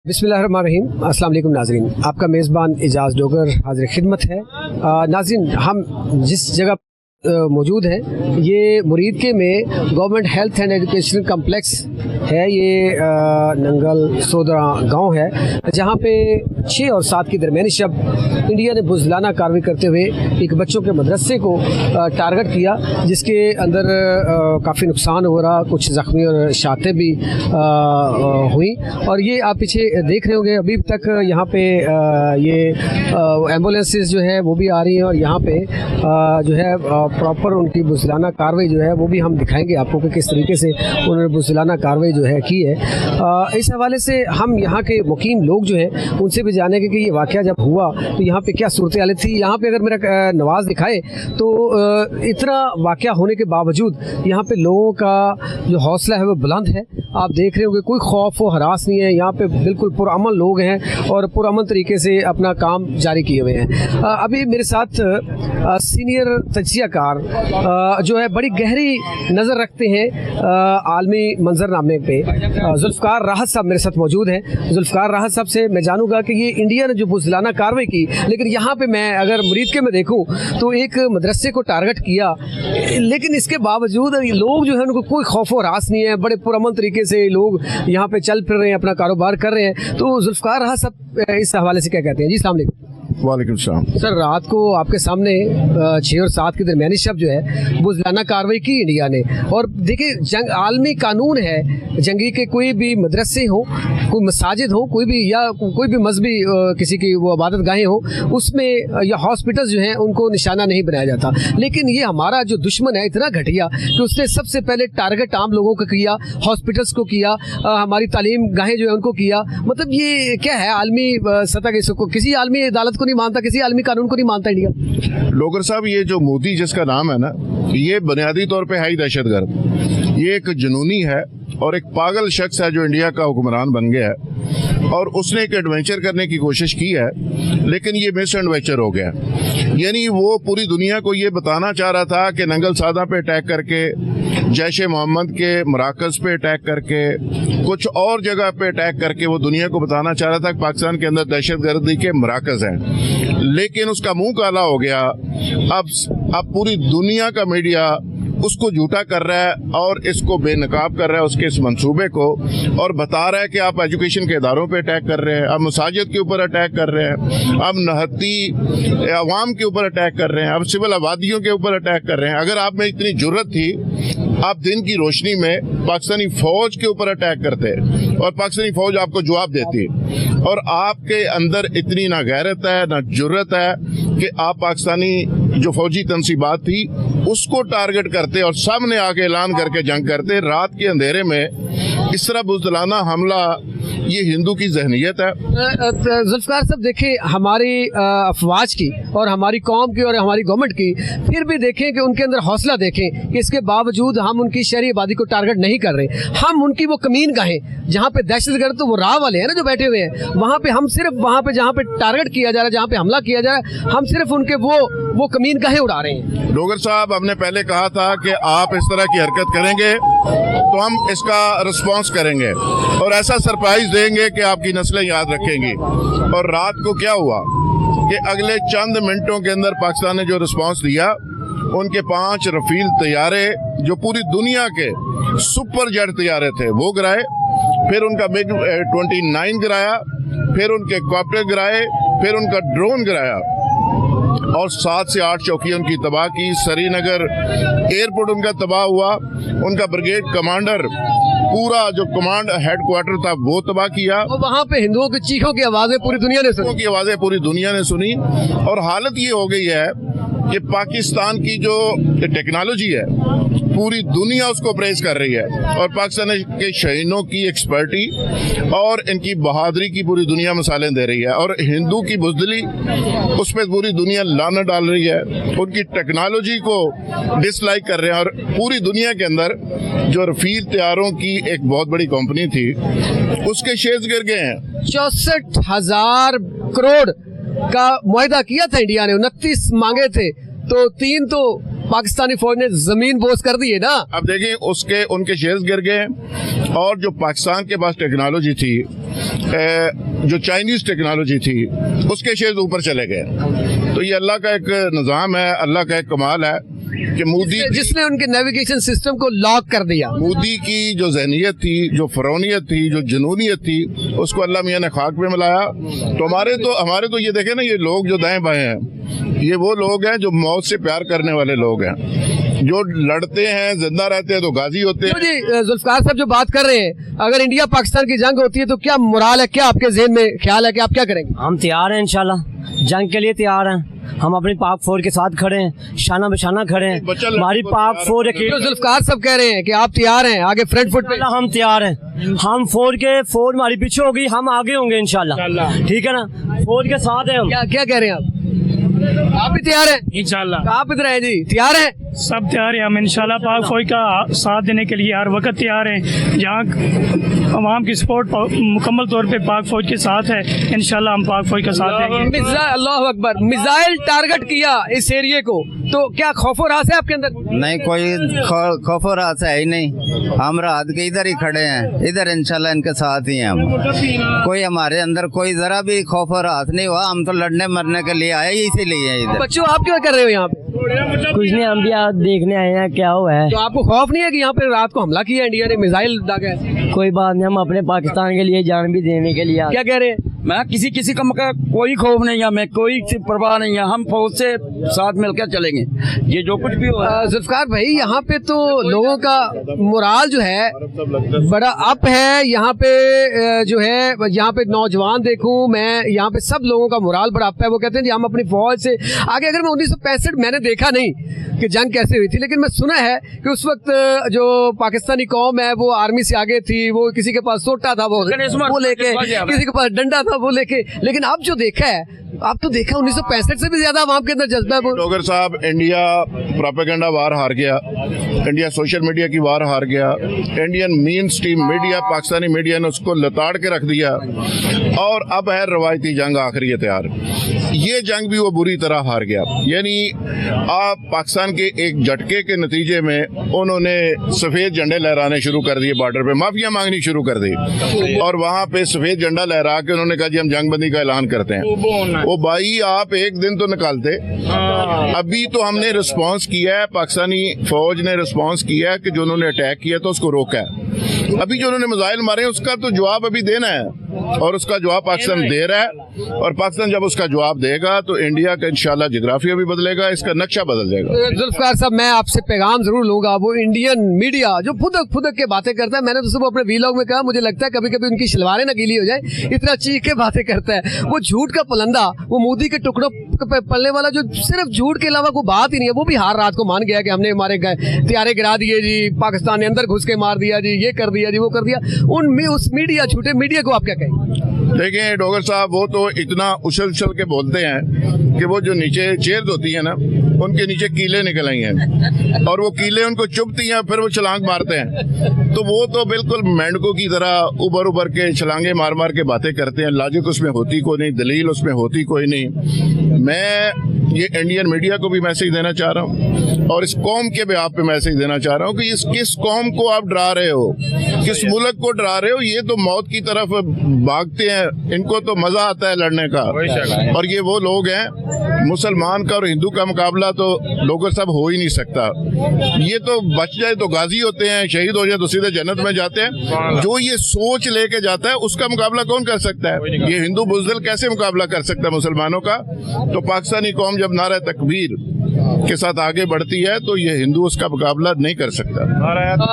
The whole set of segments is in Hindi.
बिस्मिल्लाहिर्रहमानिर्रहीम, अस्सलाम वालेकुम नाज़रीन। आपका मेज़बान इजाज़ डोगर हाज़िर खिदमत है। नाज़रीन, हम जिस जगह मौजूद हैं ये मुरीद के में government health and education complex है। ये नंगल सोदरा गांव है जहां पे 6 और 7 की दरमियानी शब इंडिया ने बुज़दिलाना कार्रवाई करते हुए एक बच्चों के मदरसे को टारगेट किया, जिसके अंदर काफ़ी नुकसान हो रहा, कुछ ज़ख्मी और शातें भी हुई। और ये आप पीछे देख रहे होंगे, अभी तक यहाँ पे ये एम्बुलेंसेस जो है वो भी आ रही हैं और यहाँ पे जो है प्रॉपर उनकी बुज़दिलाना कार्रवाई जो है वो भी हम दिखाएंगे आपको कि किस तरीके से उन्होंने बुज़दिलाना कार्रवाई जो है की है। इस हवाले से हम यहाँ के मुकीम लोग जो हैं उनसे भी जानेंगे कि ये वाक़या जब हुआ तो यहाँ पे क्या सूरत हाल थी। यहाँ पे अगर मेरा नवाज़ दिखाए तो इतना वाक़या होने के बावजूद यहाँ पे लोगों का जो हौसला है वो बुलंद है। आप देख रहे होंगे कोई खौफ व हरास नहीं है, यहाँ पे बिल्कुल पुरअमन लोग हैं और पुरअमन तरीके से अपना काम जारी किए हुए हैं। अभी मेरे साथ सीनियर तजियाकार जो है बड़ी गहरी नज़र रखते हैं आलमी मंजरनामे पे, जुल्फ़कार राहत साहब मेरे साथ मौजूद हैं। जुल्फ़कार राहत साहब से मैं जानूंगा कि ये इंडिया ने जो बुज़दिलाना कार्रवाई की, लेकिन यहाँ पे मैं अगर मुरीद के में देखूँ तो एक मदरसे को टारगेट किया, लेकिन इसके बावजूद लोग जो है उनको कोई खौफ और हरास नहीं है, बड़े पुरअमन तरीके से लोग यहाँ पे चल फिर रहे हैं, अपना कारोबार कर रहे हैं। तो जुल्फ़कार राहत साहब इस हवाले से क्या कहते हैं? जी अस्सलाम वालेकुम। वालेकुम सलाम। सर, रात को आपके सामने 6 और 7 की दरमियानी शब जो है बुज़दिलाना कार्रवाई की इंडिया ने। और देखिए, जंग आलमी कानून है जंगी के, कोई भी मदरसे हो, कोई मसाजिद हो, कोई भी या कोई भी मजहबी किसी की वो इबादत गाहें हो, उसमें या हॉस्पिटल्स जो हैं उनको निशाना नहीं बनाया जाता। लेकिन ये हमारा जो दुश्मन है इतना घटिया कि उसने सबसे पहले टारगेट आम लोगों को किया, हॉस्पिटल्स को किया, हमारी तालीम गाहें जो है उनको किया। मतलब ये क्या है, आलमी सतह के इसको किसी आलमी अदालत को नहीं मानता, किसी आलमी कानून को नहीं मानता इंडिया। डोगर साहब, ये जो मोदी जिसका नाम है ना, ये बुनियादी तौर पे है ही दहशतगर्द। ये एक जुनूनी है और एक पागल शख्स है जो इंडिया का हुक्मरान बन गया है और उसने एक एडवेंचर करने की कोशिश की है, लेकिन ये मिस एडवेंचर हो गया। यानी वो पूरी दुनिया को ये बताना चाह रहा था कि नंगल सादा पे अटैक करके, जैश ए मोहम्मद के मराकज़ पे अटैक करके, कुछ और जगह पे अटैक करके वो दुनिया को बताना चाह रहा था कि पाकिस्तान के अंदर दहशतगर्दी के मराकज़ हैं, लेकिन उसका मुंह काला हो गया। अब पूरी दुनिया का मीडिया उसको झूठा कर रहा है और इसको बेनकाब कर रहा है, उसके इस मंसूबे को, और बता रहा है कि आप एजुकेशन के इदारों पे अटैक कर रहे हैं, आप मसाजिद के ऊपर अटैक कर रहे हैं, आप नहती अवाम के ऊपर अटैक कर रहे हैं, आप सिविल आबादियों के ऊपर अटैक कर रहे हैं। अगर आप में इतनी जुर्रत थी, आप दिन की रोशनी में पाकिस्तानी फौज के ऊपर अटैक करते और पाकिस्तानी फौज आपको जवाब देती, और आपके अंदर इतनी ना गैरत है ना जुर्रत है कि आप पाकिस्तानी जो फौजी तनसीबात थी उसको टारगेट करते और सामने आके ऐलान करके जंग करते। रात के अंधेरे में इस तरह बुज़दिलाना हमला, ये हिंदू की जहनीत है। जुल्फ़कार साहब, देखिए हमारी अफवाज की और हमारी कौम की और हमारी गवर्नमेंट की, फिर भी देखें कि उनके अंदर हौसला देखें कि इसके बावजूद हम उनकी शहरी आबादी को टारगेट नहीं कर रहे। हम उनकी वो कमीन गाहें जहाँ पे दहशतगर्द तो वो राह वाले हैं ना जो बैठे हुए हैं, वहाँ पे हम सिर्फ वहाँ पे जहाँ पे टारगेट किया जा रहा है, जहाँ पे हमला किया जा रहा है, हम सिर्फ उनके वो कमीन गाहें उड़ा रहे हैं। डोगर साहब, हमने पहले कहा था कि आप इस तरह की हरकत करेंगे तो हम इसका रिस्पॉन्स करेंगे और ऐसा सरप्राइज देंगे कि आपकी नस्लें याद रखेंगी। और रात को क्या हुआ कि अगले चंद मिनटों के अंदर पाकिस्तान ने जो रिस्पॉन्स दिया, उनके 5 रफील तैयारे जो पूरी दुनिया के सुपर जेट तैयारे थे वो गिराए, फिर उनका मिग 29 गिराया, फिर उनके कॉप्टर गिराए, फिर उनका ड्रोन गिराया और 7 से 8 चौकियां उनकी तबाह की। श्रीनगर एयरपोर्ट उनका तबाह हुआ, उनका ब्रिगेड कमांडर पूरा जो कमांड हेडक्वार्टर था वो तबाह किया। और वहाँ पे हिंदुओं की चीखों की आवाजें पूरी दुनिया ने सुनी और हालत ये हो गई है कि पाकिस्तान की जो टेक्नोलॉजी है पूरी दुनिया उसको प्रेज कर रही है और पाकिस्तान के शहीदों की एक्सपर्टी और इनकी बहादुरी की पूरी दुनिया मिसालें दे रही है और हिंदू की बुज़दिली उस पर पूरी दुनिया लानत डाल रही है, उनकी टेक्नोलॉजी को डिसलाइक कर रहे हैं। और पूरी दुनिया के अंदर जो रफील तैयारों की एक बहुत बड़ी कंपनी थी उसके शेयर्स गिर गए हैं। 64,000 करोड़ का मुआहदा किया था इंडिया ने, 29 मांगे थे तो 3 तो पाकिस्तानी फौज ने जमीन बोझ कर दी है ना। अब देखिए उसके उनके शेयर्स गिर गए और जो पाकिस्तान के पास टेक्नोलॉजी थी, जो चाइनीज टेक्नोलॉजी थी, उसके शेयर्स ऊपर चले गए। तो ये अल्लाह का एक निज़ाम है, अल्लाह का एक कमाल है कि मोदी जिसने उनके नेविगेशन सिस्टम को लॉक कर दिया। मोदी की जो जहनीत थी, जो फरौनियत थी, जो जुनूनियत थी, उसको अल्लाह मियाँ ने खाक पे मिलाया। तो हमारे तो ये देखे ना, ये लोग जो दाएं बाएं हैं, ये वो लोग हैं जो मौत से प्यार करने वाले लोग हैं, जो लड़ते हैं, जिंदा रहते हैं तो गाजी होते हैं। जी जुल्फकार साहब जो बात कर रहे हैं, अगर इंडिया पाकिस्तान की जंग होती है तो क्या मोराल है, क्या आपके जहन में ख्याल है कि आप क्या करेंगे? हम तैयार हैं, इंशाल्लाह जंग के लिए तैयार हैं। हम अपनी पाक फौज के साथ खड़े हैं, शाना बशाना खड़े हैं। हमारी पाक फौज तो जुल्फकार साहब कह रहे हैं कि आप तैयार हैं आगे फ्रंट फुट पे? हम तैयार हैं। हम फौज हमारी पीछे होगी, हम आगे होंगे इंशाल्लाह। ठीक है ना, फौज के साथ हैं हम। क्या कह रहे हैं आप भी तैयार हैं? इंशाल्लाह आप इधर हैं जी, तैयार हैं? सब तैयार है हम इंशाल्लाह पाक फौज का साथ देने के लिए हर वक्त तैयार हैं। जहाँ अवाम की सपोर्ट मुकम्मल तौर पे पाक फौज के साथ है, इंशाल्लाह हम पाक फौज का साथ देंगे। अल्लाह अकबर, मिसाइल टारगेट किया इस एरिया को, तो क्या खौफ और रास है आपके अंदर? नहीं, कोई खौफ और रास है ही नहीं। हम रात के इधर ही खड़े हैं, इधर इंशाल्लाह इनके साथ ही हैं हम। कोई हमारे अंदर कोई जरा भी खौफ और रास नहीं हुआ। हम तो लड़ने मरने के लिए आए, इसीलिए इधर। बच्चों आप क्या कर रहे हो यहाँ पे? कुछ नहीं, हम भी आज देखने आए हैं क्या हुआ है। तो आपको खौफ नहीं है कि यहाँ पे रात को हमला किया इंडिया ने, मिसाइल दागा है? कोई बात नहीं, हम अपने पाकिस्तान के लिए जान भी देने के लिए। क्या कह रहे हैं? मैं किसी का कोई खौफ नहीं है, हमें कोई परवाह नहीं है। हम फौज से साथ मिलकर चलेंगे, ये जो कुछ भी हो। जुल्फकार भाई, यहाँ पे तो लोगों का मोराल जो है बड़ा अप है। यहाँ पे जो है, यहाँ पे नौजवान देखूं मैं, यहाँ पे सब लोगों का मोराल बड़ा अप है। वो कहते हैं जी हम अपनी फौज से आगे। अगर मैं 1965 मैंने देखा नहीं कि जंग कैसे हुई थी, लेकिन मैं सुना है कि उस वक्त जो पाकिस्तानी कौम है वो आर्मी से आगे थी। वो किसी के पास सोटा था वो लेके, किसी के पास डंडा था वो लेके। लेकिन अब जो देखा है, आप तो देखा 1965 से भी ज्यादा आवाम के अंदर जज्बा है वो। डोगर साहब, इंडिया प्रोपेगेंडा वार हार गया, इंडिया सोशल मीडिया की वार हार गया, Indian main stream media, Pakistani media ने उसको लताड़ के रख दिया, और अब है रवायती जंग आखिरी तैयार। ये जंग भी वो बुरी तरह हार गया। यानी आप पाकिस्तान के एक झटके के नतीजे में उन्होंने सफेद झंडे लहराने शुरू कर दिए, बॉर्डर पे माफिया मांगनी शुरू कर दी, और वहां पे सफेद झंडा लहरा के उन्होंने कहा जी हम जंगबंदी का ऐलान करते हैं। वो भाई आप एक दिन तो निकालते। अभी तो हमने रिस्पांस किया है, पाकिस्तानी फौज ने रिस्पांस किया है कि जो उन्होंने अटैक किया तो उसको रोका है। अभी जो उन्होंने मिसाइल मारे उसका तो जवाब अभी देना है, और उसका जवाब पाकिस्तान दे रहा है। और पाकिस्तान जब उसका जवाब देगा तो इंडिया का इंशाल्लाह जिग्राफिया भी बदलेगा, इसका नक्शा बदल जाएगा। जुल्फकार साहब, मैं आपसे पैगाम जरूर लूंगा। वो इंडियन मीडिया जो फुदक फुदक के बातें करता है, मैंने तो सुबह अपने वीलॉग में कहा, मुझे लगता है कभी कभी उनकी शलवारें ना गीली हो जाए, इतना चीख के बातें करता है। वो झूठ का पलंदा, वो मोदी के टुकड़ों पे पलने वाला, जो सिर्फ झूठ के अलावा कोई बात ही नहीं है। वो भी हार रात को मान गया कि हमने हमारे त्यारे गिरा दिए जी, पाकिस्तान ने अंदर घुस के मार दिया जी, ये कर दिया जी, वो कर दिया। उस मीडिया, झूठे मीडिया को आप क्या कहेंगे? देखिए डोगर साहब, वो तो इतना उछल उछल के बोलते हैं कि वो जो नीचे चेयर्स होती है ना, उनके नीचे कीले निकल आई हैं, और वो कीले उनको चुभती हैं, फिर वो छलांग मारते हैं। तो वो तो बिल्कुल मेंढकों की तरह उबर उबर के छलांगे मार मार के बातें करते हैं। लॉजिक उसमें होती कोई नहीं, दलील उसमें होती कोई नहीं। मैं ये इंडियन मीडिया को भी मैसेज देना चाह रहा हूँ, और इस कौम के भी आप पे मैसेज देना चाह रहा हूँ कि इस किस कौम को आप डरा रहे हो, किस मुल्क को डरा रहे हो। ये तो मौत की तरफ भागते हैं, इनको तो मजा आता है लड़ने का। और ये वो लोग हैं, मुसलमान का और हिंदू का मुकाबला तो डोगर साहब हो ही नहीं सकता। ये तो बच जाए तो गाजी होते हैं, शहीद हो जाए तो सीधे जन्नत में जाते हैं। जो ये सोच लेके जाता है उसका मुकाबला कौन कर सकता है? ये हिंदू बुज़दिल कैसे मुकाबला कर सकता है मुसलमानों का? तो पाकिस्तानी कौम जब नारा तकबीर के साथ आगे बढ़ती है तो ये हिंदू उसका मुकाबला नहीं कर सकता।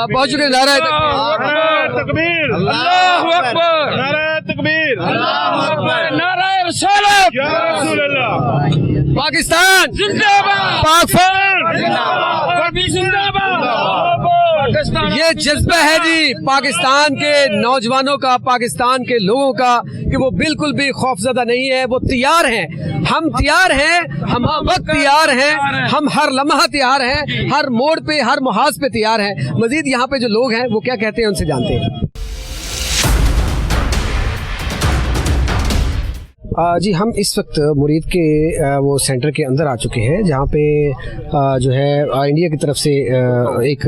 बहुत शुक्रिया। नारा तकबीर, अल्लाहू अकबर, नारा तकबीर, अल्लाहू अकबर, नारा रिसालत, या रसूल अल्लाह, पाकिस्तान जिंदाबाद, पाक फौज जिंदाबाद, जिंदाबाद। ये जज्बा है जी पाकिस्तान के नौजवानों का, पाकिस्तान के लोगों का, कि वो बिल्कुल भी खौफजदा नहीं है। वो तैयार हैं, हम तैयार हैं, हम वक्त तैयार हैं, हम हर लम्हा तैयार हैं, हर मोड़ पे, हर मुहाज पे तैयार हैं। मजीद यहाँ पे जो लोग हैं वो क्या कहते हैं उनसे जानते हैं। जी हम इस वक्त मुरीद के वो सेंटर के अंदर आ चुके हैं जहाँ पे जो है इंडिया की तरफ से एक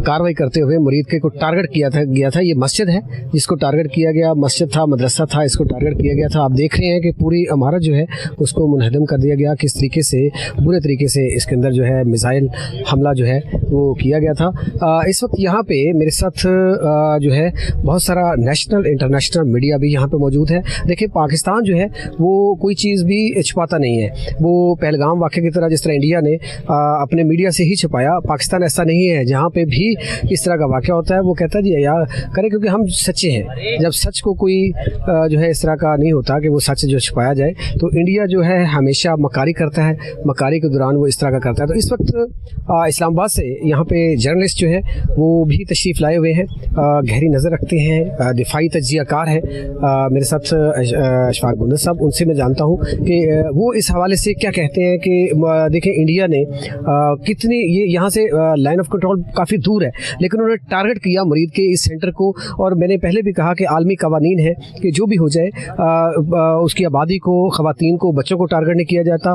कार्रवाई करते हुए मुरीद के को टारगेट गया था। ये मस्जिद है जिसको टारगेट किया गया, मस्जिद था, मदरसा था, इसको टारगेट किया गया था। आप देख रहे हैं कि पूरी इमारत जो है उसको मुनहदम कर दिया गया, किस तरीके से बुरे तरीके से इसके अंदर जो है मिसाइल हमला जो है वो किया गया था। इस वक्त यहाँ पे मेरे साथ जो है बहुत सारा नेशनल इंटरनेशनल मीडिया भी यहाँ पे मौजूद है। देखिए पाकिस्तान जो है वो कोई चीज़ भी छुपाता नहीं है। वो पहलगाम वाक़े की तरह जिस तरह इंडिया ने अपने मीडिया से ही छुपाया, पाकिस्तान ऐसा नहीं है। जहाँ पे भी इस तरह का वाक़या होता है वो कहता है जी यार करें क्योंकि हम सच्चे हैं। जब सच को कोई जो है इस तरह का नहीं होता कि वो सच जो छुपाया जाए, तो इंडिया जो है हमेशा मकारी करता है, मकारी के दौरान वो इस तरह का करता है। तो इस वक्त इस्लामाबाद से यहाँ पे जर्नलिस्ट जो है वो भी तशरीफ़ लाए हुए हैं, गहरी नज़र रखते हैं, दिफाई तज्जियाकार है मेरे साथ अशफाक गुंदर साहब। उनसे मैं जानता हूँ कि वो इस हवाले से क्या कहते हैं कि देखें इंडिया ने कितनी ये यहाँ से लाइन ऑफ कंट्रोल काफ़ी दूर है, लेकिन उन्होंने टारगेट किया मुरीद के इस सेंटर को। और मैंने पहले भी कहा कि आलमी कवानीन है कि जो भी हो जाए उसकी आबादी को, ख़वातीन को, बच्चों को टारगेट नहीं किया जाता,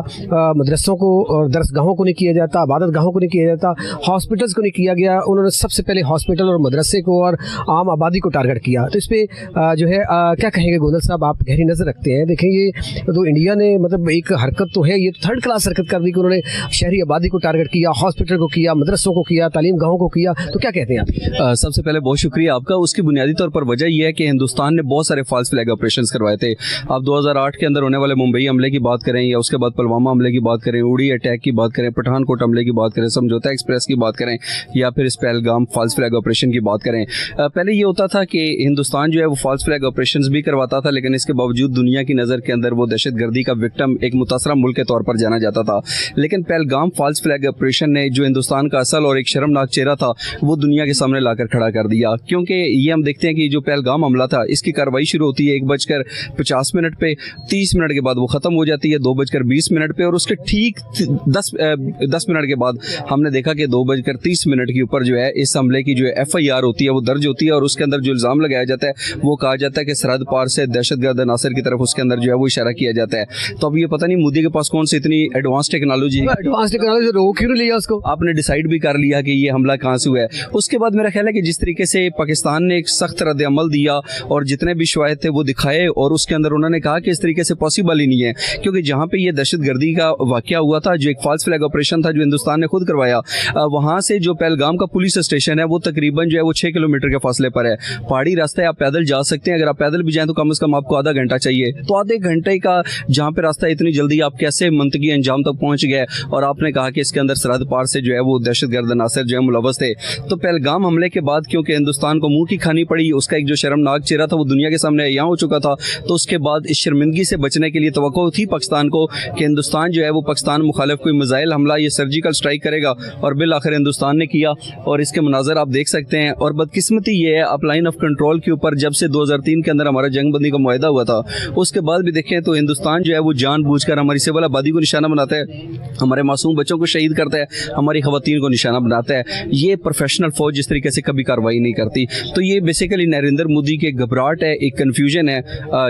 मदरसों को और दरसगाहों को नहीं किया जाता, इबादत गाहों को नहीं किया जाता, हॉस्पिटल्स को नहीं किया गया। उन्होंने सबसे पहले हॉस्पिटल और मदरसे को और आम आबादी को टारगेट किया। तो इस पर जो है क्या कहेंगे गोंदल साहब, आप गहरी नज़र रखते हैं। देखें ये तो इंडिया ने मतलब एक हरकत तो है, ये तो थर्ड क्लास हरकत कर दी कि उन्होंने शहरी आबादी को टारगेट किया, हॉस्पिटल को किया, मदरसों को किया, तालीम गाहों को किया। तो क्या कहते हैं आप? सबसे पहले बहुत शुक्रिया आपका। उसकी बुनियादी तौर पर वजह यह है कि हिंदुस्तान ने बहुत सारे फॉल्स फ्लैग ऑपरेशंस करवाए थे। आप 2008 के अंदर होने वाले मुंबई हमले की बात करें, या उसके बाद पुलवामा हमले की बात करें, उड़ी अटैक की बात करें, पठानकोट हमले की बात करें, समझौता एक्सप्रेस की बात करें, या फिर इस पहलगाम फॉल्स फ्लैग ऑपरेशन की बात करें। पहले ये होता था कि हिंदुस्तान जो है वो फॉल्स फ्लैग ऑपरेशंस भी करवाता था, लेकिन इसके बावजूद दुनिया की नज़र के अंदर वो दहशतगर्दी का विक्टिम, एक मुतासरा मुल्क के तौर पर जाना जाता था। लेकिन पहलगाम फॉल्स फ्लैग ऑपरेशन ने जो हिंदुस्तान का असल और एक शर्मनाक चेहरा था वो दुनिया के सामने लाकर खड़ा कर दिया। क्योंकि ये हम देखते हैं कि जो पहलगाम हमला था इसकी कार्रवाई शुरू होती है 1:50 पे, 30 मिनट के बाद वो ख़त्म हो जाती है 2:20 पे, और उसके ठीक 10 मिनट के बाद हमने देखा कि 2:30 के ऊपर जो है इस हमले की जो FIR होती है वो दर्ज होती है, और उसके अंदर जो इल्ज़ाम लगाया जाता है वो कहा जाता है कि सरहद पार से दहशतगर्द अनासर की तरफ उसके अंदर जो है वो इशारा किया जाता है। तो अब ये पता नहीं मोदी के पास कौन सी इतनी एडवांस टेक्नोलॉजी रोक क्यों लिया उसको, आपने डिसाइड भी कर लिया कि ये हमला कहाँ से हुआ है। उसके बाद मेरा ख्याल है कि जिस तरीके से पाकिस्तान ने एक सख्त रद्द अमल दिया और जितने भी शवाहिद थे वो दिखाए, और उसके अंदर उन्होंने कहा कि इस तरीके से पॉसिबल ही नहीं है, क्योंकि जहाँ पे ये दहशतगर्दी का वाकया हुआ था, जो एक फॉल्स फ्लैग ऑपरेशन था जो हिंदुस्तान ने खुद करवाया, वहाँ से जो पहलगाम का पुलिस स्टेशन है वो तकरीबन जो है वो 6 किलोमीटर के फासले पर है। पहाड़ी रास्ता है, आप पैदल जा सकते हैं। अगर आप पैदल भी जाएं तो कम से कम आपको आधा घंटा चाहिए। तो आधे घंटे का जहाँ पे रास्ता इतनी जल्दी आप कैसे मंतकी अंजाम तक पहुँच गए? और आपने कहा कि इसके अंदर सरहद पार से जो है वो दहशतगर्द अनासर जो है मुलव्वस थे। तो पहलगाम हमले के बाद क्योंकि हिंदुस्तान को मुंह की खानी पड़ी, उसका एक जो शर्मनाक चेहरा था वो दुनिया के सामने यहाँ हो चुका था। तो उसके बाद इस शर्मिंदगी से बचने के लिए तवक्को थी पाकिस्तान को कि हिंदुस्तान जो है वो पाकिस्तान मुखालिफ कोई मिसाइल हमला, ये सर्जिकल स्ट्राइक करेगा, और बिल आखिर हिंदुस्तान ने किया, और इसके मुनाजर आप देख सकते हैं। और बदकिस्मती ये है, आप लाइन ऑफ कंट्रोल के ऊपर जब से 2003 के अंदर हमारा जंगबंदी का मुआहदा हुआ था, उसके बाद भी देखें तो हिंदुस्तान जो है वो जानबूझकर हमारी सिविल आबादी को निशाना बनाता है, हमारे मासूम बच्चों को शहीद करता है, हमारी खवातीन को निशाना बनाता है। ये प्रोफेशनल फौज जिस तरीके से कभी कार्रवाई नहीं करती। तो ये बेसिकली नरेंद्र मोदी के घबराहट है, एक कन्फ्यूजन है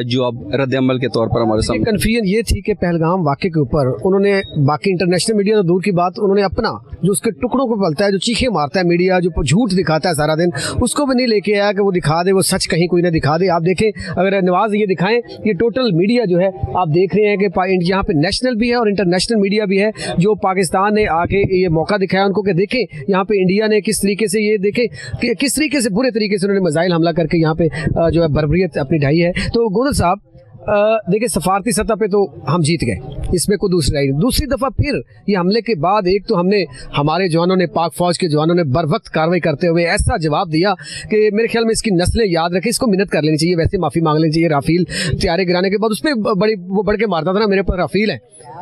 जो अब रद्द अमल के तौर पर हमारे सामने। कन्फ्यूजन ये थी कि पहलगाम वाक़े के ऊपर उन्होंने, बाकी इंटरनेशनल मीडिया तो दूर की बात, उन्होंने अपना जो उसके टुकड़ों को पलता है, जो चीखे मारता है मीडिया, जो झूठ दिखाता है सारा दिन, उसको भी नहीं लेके आया कि वो दिखा दे, वो सच कहीं कोई ना दिखा दे। आप देखें, अगर नवाज ये दिखाएं, ये टोटल मीडिया जो है आप देख रहे हैं कि यहाँ पे नेशनल भी है और इंटरनेशनल मीडिया भी है, जो पाकिस्तान ने आके ये मौका दिखाया उनको कि देखें यहाँ पे इंडिया ने किस तरीके से, ये देखें कि किस तरीके से बुरे तरीके से उन्होंने मिसाइल हमला करके यहाँ पे जो है बर्बरियत अपनी ढाई है। तो गोंदल साहब देखिए, सफारती सतह पे तो हम जीत गए, इसमें कोई दूसरी राय नहीं। दूसरी दफ़ा फिर ये हमले के बाद एक तो हमने, हमारे जवानों ने, पाक फौज के जवानों ने बर वक्त कार्रवाई करते हुए ऐसा जवाब दिया कि मेरे ख्याल में इसकी नस्लें याद रखें, इसको मिन्नत कर लेनी चाहिए, वैसे माफ़ी मांग लेनी चाहिए। राफेल तैयारी गिराने के बाद उस पर वो बढ़ के मारता था ना, मेरे पर राफेल है,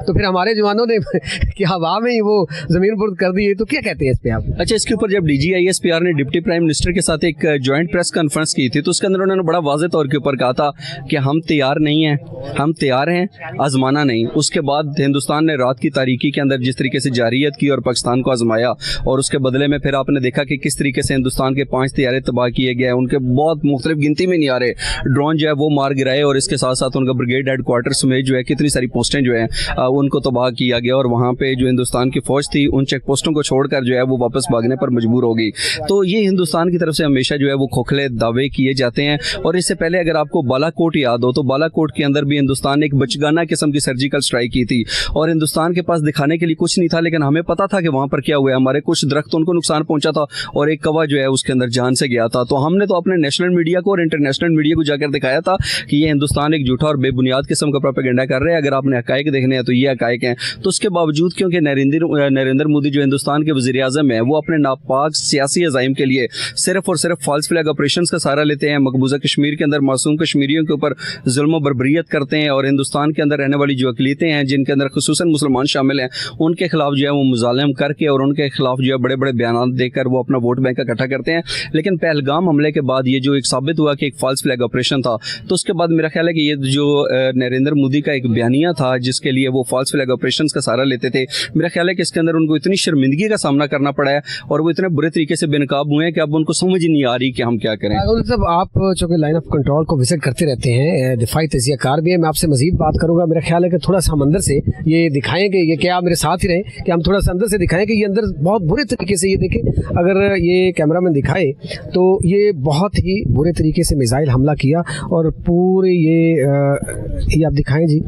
तो फिर हमारे जवानों ने कि हवा में ही वो ज़मीन बुर्द कर दी है। तो क्या कहते हैं इस पर आप? अच्छा, इसके ऊपर जब DGISPR ने डिप्टी प्राइम मिनिस्टर के साथ एक जॉइंट प्रेस कॉन्फ्रेंस की थी, तो उसके अंदर उन्होंने बड़ा वाज़ेह तौर के ऊपर कहा था कि हम तैयार नहीं हैं, हम तैयार हैं, आजमाना नहीं। उसके उसके बाद हिंदुस्तान ने रात की तारीकी के अंदर जिस तरीके से जारियत की और पाकिस्तान को आजमाया, और उसके बदले में फिर आपने देखा कि किस तरीके से हिंदुस्तान के 5 तैयारे तबाह किए गए, उनके बहुत मुख्तलिफ गिनती में नहीं आ रहे ड्रोन जो है वो मार गिराए, और इसके साथ साथ उनका ब्रिगेड हेडक्वार्टर्स में जो है कितनी सारी पोस्टें जो है उनको तबाह किया गया, और वहाँ पे जो हिंदुस्तान की फौज थी उन चेक पोस्टों को छोड़कर जो है वो वापस भागने पर मजबूर हो गई। तो ये हिंदुस्तान की तरफ से हमेशा जो है वो खोखले दावे किए जाते हैं। और इससे पहले अगर आपको बालाकोट याद हो तो बालाकोट के अंदर भी हिंदुस्तान ने एक बचगाना किस्म की सर्जिकल स्ट्राइक की थी, और हिंदुस्तान के पास दिखाने के लिए कुछ नहीं था, लेकिन हमें पता था कि वहाँ पर क्या हुआ है। हमारे कुछ दरख्त उनको नुकसान पहुंचा था और एक कौवा जो है उसके अंदर जान से गया था। तो हमने तो अपने नेशनल मीडिया को और इंटरनेशनल मीडिया को जाकर दिखाया था कि ये हिंदुस्तान एक झूठा और बेबुनियाद किस्म का प्रोपेगेंडा कर रहे हैं। अगर आपने हकायक देखने हैं तो ये हकायक हैं। तो उसके बावजूद क्योंकि नरेंद्र मोदी जो हिंदुस्तान के वज़ीर-ए-आज़म है वो अपने नापाक सियासी अज़ाइम के लिए सिर्फ और सिर्फ फॉल्स फ्लैग ऑपरेशंस का सहारा लेते हैं, मकबूजा कश्मीर के अंदर मासूम कश्मीरियों के ऊपर जुल्म बर्बरियत करते हैं, और हिंदुस्तान के अंदर रहने वाली जो अक़लियतें हैं जिनके अंदर खुसूसन मुसलमान शामिल हैं उनके खिलाफ जो है वो मुजालिम करके और उनके खिलाफ जो है बड़े बड़े बयान देकर वो अपना वोट बैंक इकट्ठा करते हैं। लेकिन पहलगाम हमले के बाद ये जो एक साबित हुआ कि एक फॉल्स फ्लैग ऑपरेशन था, तो उसके बाद मेरा ख्याल है कि ये जो नरेंद्र मोदी का एक बयानिया था जिसके लिए वो फॉल्स फ्लैग ऑपरेशन का सहारा लेते थे, मेरा ख्याल है कि इसके अंदर उनको इतनी शर्मिंदगी का सामना करना पड़ा है और वो इतने बुरे तरीके से बेनकाब हुए हैं कि अब उनको समझ ही नहीं आ रही कि हम क्या करें। मतलब आप चूँकि लाइन ऑफ कंट्रोल को विजिट करते रहते हैं, दिफाई तजिया कार भी है, मैं आपसे मजीद बात करूंगा। मेरा ख्याल है कि थोड़ा सा हम अंदर से ये दिखाएंगे, ये क्या आप मेरे साथ ही रहें कि हम थोड़ा सा अंदर से दिखाएं कि ये अंदर बहुत बुरे तरीके से, ये देखें अगर ये कैमरा मैन दिखाए तो ये बहुत ही बुरे तरीके से मिसाइल हमला किया, और पूरे ये आप दिखाएं जी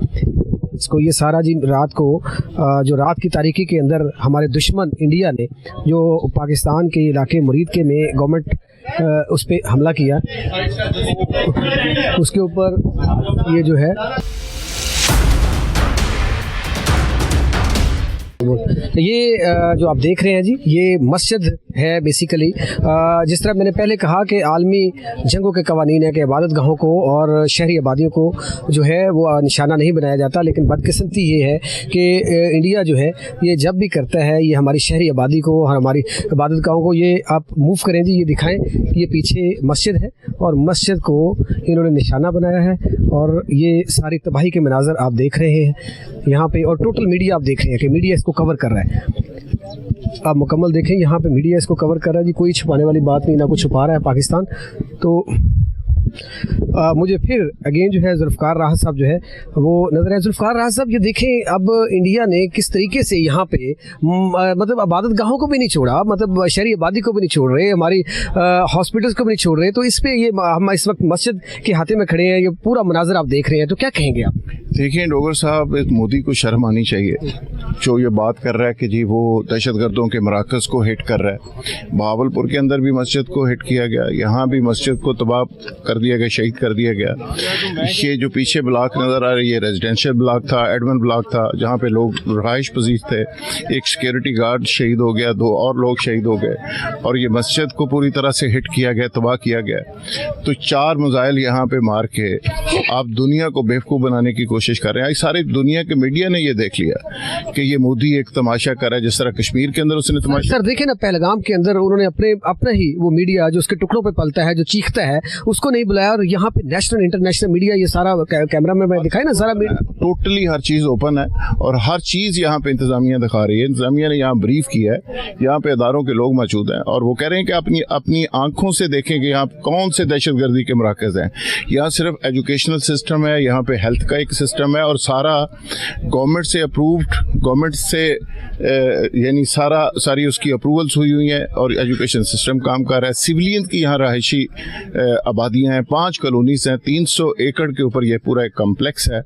इसको, ये सारा जी रात को जो रात की तारीकी के अंदर हमारे दुश्मन इंडिया ने जो पाकिस्तान के इलाके मुरीद के में गवर्नमेंट उस पर हमला किया, उसके ऊपर ये जो है ये जो आप देख रहे हैं जी ये मस्जिद है बेसिकली। जिस तरह मैंने पहले कहा कि आलमी जंगों के कवानीन है कि इबादत गाहों को और शहरी आबादियों को जो है वो निशाना नहीं बनाया जाता, लेकिन बदकिस्मती ये है कि इंडिया जो है ये जब भी करता है ये हमारी शहरी आबादी को और हमारी इबादत गाहों को, ये आप मूव करें जी, ये दिखाएं, ये पीछे मस्जिद है और मस्जिद को इन्होंने निशाना बनाया है, और ये सारी तबाही के मनाजर आप देख रहे हैं यहाँ पे, और टोटल मीडिया आप देख रहे हैं कि मीडिया इसको कवर कर रहा है। आप मुकम्मल देखें यहाँ पे मीडिया इसको कवर कर रहा है जी, कोई छुपाने वाली बात नहीं, ना कुछ छुपा रहा है पाकिस्तान। तो मुझे फिर अगेन जो है जुल्फ़कार राहत साहब जो है वो नजर आए। जुल्फ़कार राहत साहब ये देखें अब इंडिया ने किस तरीके से यहाँ पे मतलब इबादत गाहों को भी नहीं छोड़ा, मतलब शहरी आबादी को भी नहीं छोड़ रहे, हमारी हॉस्पिटल्स को भी नहीं छोड़ रहे। तो इस पे ये हम इस वक्त मस्जिद के हाथे में खड़े हैं, ये पूरा मनाजर आप देख रहे हैं, तो क्या कहेंगे आप? देखिए डोगर साहब, इस मोदी को शर्म आनी चाहिए जो ये बात कर रहा है कि जी वो दहशतगर्दों के मराकज़ को हिट कर रहा है। बहावलपुर के अंदर भी मस्जिद को हिट किया गया, यहाँ भी मस्जिद को तबाह कर दिया गया, शहीद कर दिया गया। ये जो पीछे ब्लॉक नज़र आ रही है रेजिडेंशियल ब्लॉक था, एडमन ब्लॉक था, जहाँ पे लोग रहाइश पजीर थे। एक सिक्योरिटी गार्ड शहीद हो गया, 2 और लोग शहीद हो गए, और ये मस्जिद को पूरी तरह से हिट किया गया, तबाह किया गया। तो 4 मिसाइल यहाँ पे मार के आप दुनिया को बेवकूफ़ बनाने की कोशिश कर रहे हैं। सारी दुनिया के मीडिया ने ये देख लिया कि ये मोदी एक तमाशा कर रहा है, जिस तरह कश्मीर के अंदर उसने तमाशा। सर देखें ना, पहलगाम के अंदर उन्होंने अपना ही वो मीडिया जो उसके टुकड़ों पे पलता है, जो चीखता है, उसको नहीं बुलाया, और यहाँ पे नेशनल इंटरनेशनल मीडिया, ये सारा कैमरा में दिखाई ना, सारा टोटली हर चीज़ ओपन है और हर चीज़ यहाँ पे इंतजामिया दिखा रही है। इंतजामिया ने यहाँ ब्रीफ किया है, यहाँ पे अदारों के लोग मौजूद हैं और वो कह रहे हैं कि अपनी आंखों से देखें कि यहाँ कौन से दहशतगर्दी के मराकज़ हैं। यहाँ सिर्फ एजुकेशनल सिस्टम है, यहाँ पे हेल्थ का एक सिस्टम है, और सारा गवर्नमेंट से अप्रूव्ड, गवर्नमेंट से यानी सारी उसकी अप्रूवल्स हुई हैं, और एजुकेशन सिस्टम काम कर रहा है। सिविलियन की यहाँ रहायशी आबादियाँ हैं, 5 कॉलोनीज हैं, 300 एकड़ के ऊपर ये पूरा एक कम्प्लेक्स है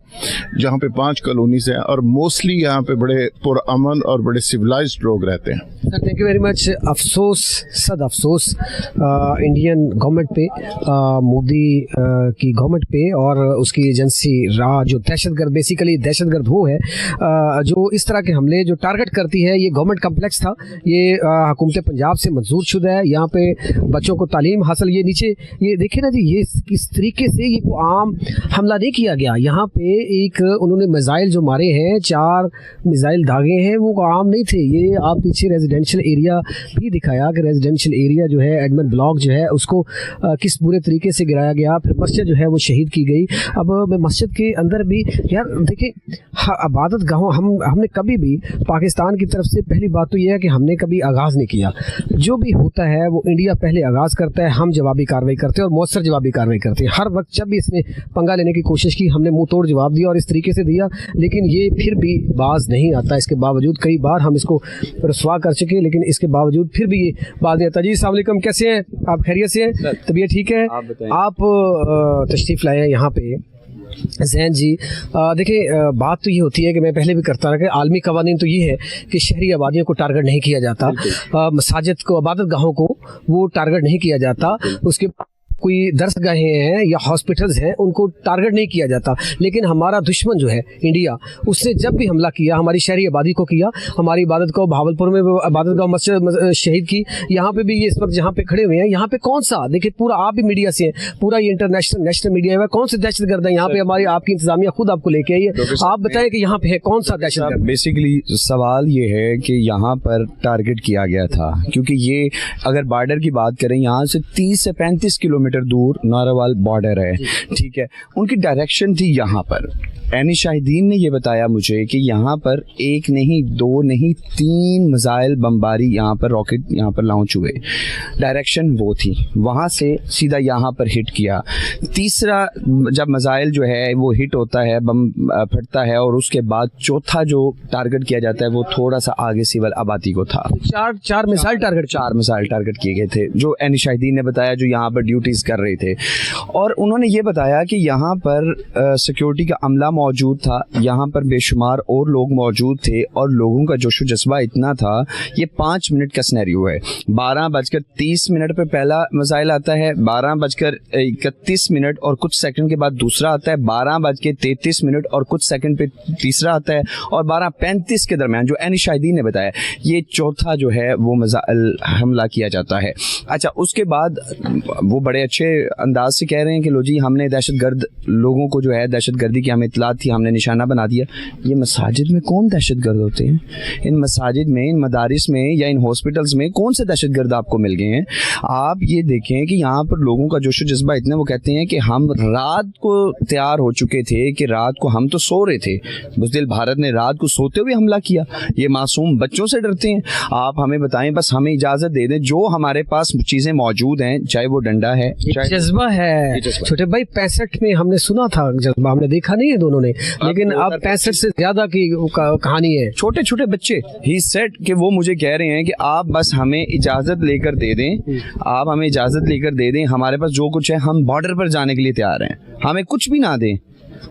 जहाँ पे 5 कॉलोनीज हैं, और मोस्टली यहाँ पे बड़े पुरअमन और बड़े सिविलाइज्ड लोग रहते हैं। Sir thank you very much. अफसोस, सद अफसोस इंडियन गवर्नमेंट पे, मोदी की गवर्नमेंट पे और उसकी एजेंसी रा, जो दहशतगर्द, बेसिकली दहशतगर्द वो है जो इस तरह के हमले जो टारगेट करती है। ये गवर्नमेंट कम्प्लेक्स था, ये हुकूमत पंजाब से मंजूर शुदा है, यहाँ पे बच्चों को तालीम हासिल, ये नीचे ये देखे ना जी, ये किस तरीके से ये आम हमला नहीं किया गया। यहाँ पे एक उन्होंने मिसाइल जो मारे हैं, 4 मिसाइल दागे हैं, वो आम नहीं थे। ये आप पीछे रेजिडेंशियल एरिया भी दिखाया कि रेजिडेंशियल एरिया जो है एडमंड ब्लॉक जो है उसको किस बुरे तरीके से गिराया गया। फिर मस्जिद जो है वो शहीद की गई। अब मैं मस्जिद के अंदर भी यार देखिए, इबादत गाहों हमने कभी भी पाकिस्तान की तरफ से, पहली बात तो ये है कि हमने कभी आगाज़ नहीं किया। जो भी होता है वो इंडिया पहले आगाज़ करता है, हम जवाबी कार्रवाई करते हैं और मौसर जवाबी कार्रवाई करते हैं। हर वक्त जब भी इसने पंगा लेने की कोशिश की, हमने मुंह तोड़ जवाब दिया और इस तरीके से दिया, लेकिन ये फिर भी बाज नहीं आता। इसके बावजूद कई बार हम इसको रसवा कर चुके, लेकिन इसके बावजूद फिर भी ये बाज नहीं आता। जी अस्सलाम वालेकुम, कैसे हैं आप? खैरियत से हैं? तबीयत ठीक है? आप तशरीफ़ लाए हैं यहाँ पे जैन जी। देखिए, बात तो ये होती है कि मैं पहले भी करता रहा कि आलमी कवानीन तो ये है कि शहरी आबादियों को टारगेट नहीं किया जाता, मसाजिद को, इबादत गाहों को वो टारगेट नहीं किया जाता, उसके कोई दरसगाहें हैं या हॉस्पिटल्स हैं उनको टारगेट नहीं किया जाता। लेकिन हमारा दुश्मन जो है इंडिया, उसने जब भी हमला किया हमारी शहरी आबादी को किया। हमारी इबादत को भावलपुर में इबादत गाँव मस्जिद शहीद की, यहाँ पे भी ये इस वक्त जहाँ पे खड़े हुए हैं, यहाँ पे कौन सा, देखिए पूरा आप भी मीडिया से हैं, पूरा ये इंटरनेशनल नेशनल मीडिया है, कौन से दहशतगर्द है यहाँ पे? हमारी आपकी इंतजामिया खुद आपको लेके आई है, आप बताएं कि यहाँ पे है कौन सा दहशतगर्द? बेसिकली सवाल ये है कि यहाँ पर टारगेट किया गया था, क्योंकि ये अगर बॉर्डर की बात करें, यहाँ से 30 से 35 किलोमीटर दूर नारावाल बॉर्डर है, ठीक है। उनकी डायरेक्शन थी यहाँ पर। एनी शाहिदीन ने ये बताया मुझे कि यहाँ पर 1 नहीं 2 नहीं 3 मिसाइल बमबारी यहाँ पर, रॉकेट यहाँ पर लॉन्च हुए। डायरेक्शन वो थी, वहाँ से सीधा यहाँ पर हिट किया। तीसरा जब मिसाइल जो है वो हिट होता है, बम फटता है, और उसके बाद चौथा जो टारगेट किया जाता है वो थोड़ा सा आगे सिविल आबादी को था। चार मिसाइल टारगेट किए गए थे, जो एनी शाहिदीन ने बताया, जो यहाँ पर ड्यूटीज कर रहे थे। और उन्होंने ये बताया कि यहाँ पर सिक्योरिटी का अमला मौजूद था, यहाँ पर बेशुमार और लोग मौजूद थे, और लोगों का जोशो जज्बा इतना था। ये 5 मिनट का सिनेरियो है। 12:30 पर पहला मिसाइल आता है, 12:31 और कुछ सेकंड के बाद दूसरा आता है, 12:33 और कुछ सेकंड पे तीसरा आता है, और 12:35 के दरमियान, जो एनी शाहिदीन ने बताया, ये चौथा जो है वो मिसाइल हमला किया जाता है। अच्छा, उसके बाद वो बड़े अच्छे अंदाज से कह रहे हैं कि लो जी, हमने दहशतगर्द लोगों को जो है, दहशतगर्दी की हमें इत्तला थी, हमने निशाना बना दिया। ये मसाजिद में कौन दहशतगर्द होते हैं? इन मसाजिद में, इन मदारिस में या इन हॉस्पिटल्स में कौन से दहशतगर्द आपको मिल गए हैं? आप ये देखें कि यहाँ पर लोगों का जोशो जज्बा इतना, वो कहते हैं कि हम रात को तैयार हो चुके थे, कि रात को हम तो सो रहे थे, बुज़दिल भारत ने रात को सोते हुए हमला किया। ये मासूम बच्चों से डरते हैं। आप हमें बताएं, बस हमें इजाज़त दे दें, जो हमारे पास चीज़ें मौजूद हैं, चाहे वो डंडा है, जज्बा है। छोटे भाई 65 में हमने सुना था जज्बा, हमने देखा नहीं है दोनों ने, लेकिन अब 65 से ज्यादा की कहानी है। छोटे छोटे बच्चे ही सेट कि वो मुझे कह रहे हैं कि आप बस हमें इजाज़त लेकर दे दें, आप हमें इजाज़त लेकर दे दें, हमारे पास जो कुछ है हम बॉर्डर पर जाने के लिए तैयार हैं, हमें कुछ भी ना दें।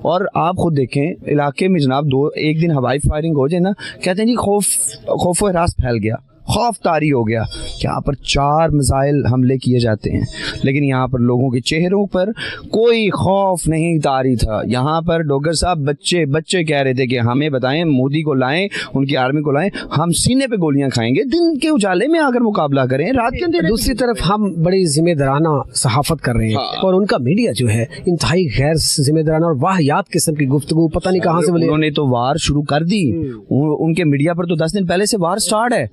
और आप खुद देखें इलाके में जनाब, 1 दिन हवाई फायरिंग हो जाए ना, कहते हैं जी खौफ व हरास फैल गया, खौफ तारी हो गया। यहाँ पर 4 मिसाइल हमले किए जाते हैं, लेकिन यहाँ पर लोगों के चेहरों पर कोई खौफ नहीं तारी था। यहाँ पर डॉक्टर साहब बच्चे कह रहे थे कि हमें बताएं, मोदी को लाएं, उनकी आर्मी को लाएं, हम सीने पे गोलियां खाएंगे, दिन के उजाले में आकर मुकाबला करें, रात के अंधेरे। दूसरी तरफ हम बड़ी जिम्मेदाराना सहाफत कर रहे हैं, और उनका मीडिया जो है इंतहाई गैर जिम्मेदाराना और वाहियात किस्म की गुफ्तगू, पता नहीं कहाँ से बोले। उन्होंने तो वार शुरू कर दी, उनके मीडिया पर तो 10 दिन पहले से वार स्टार्ट है।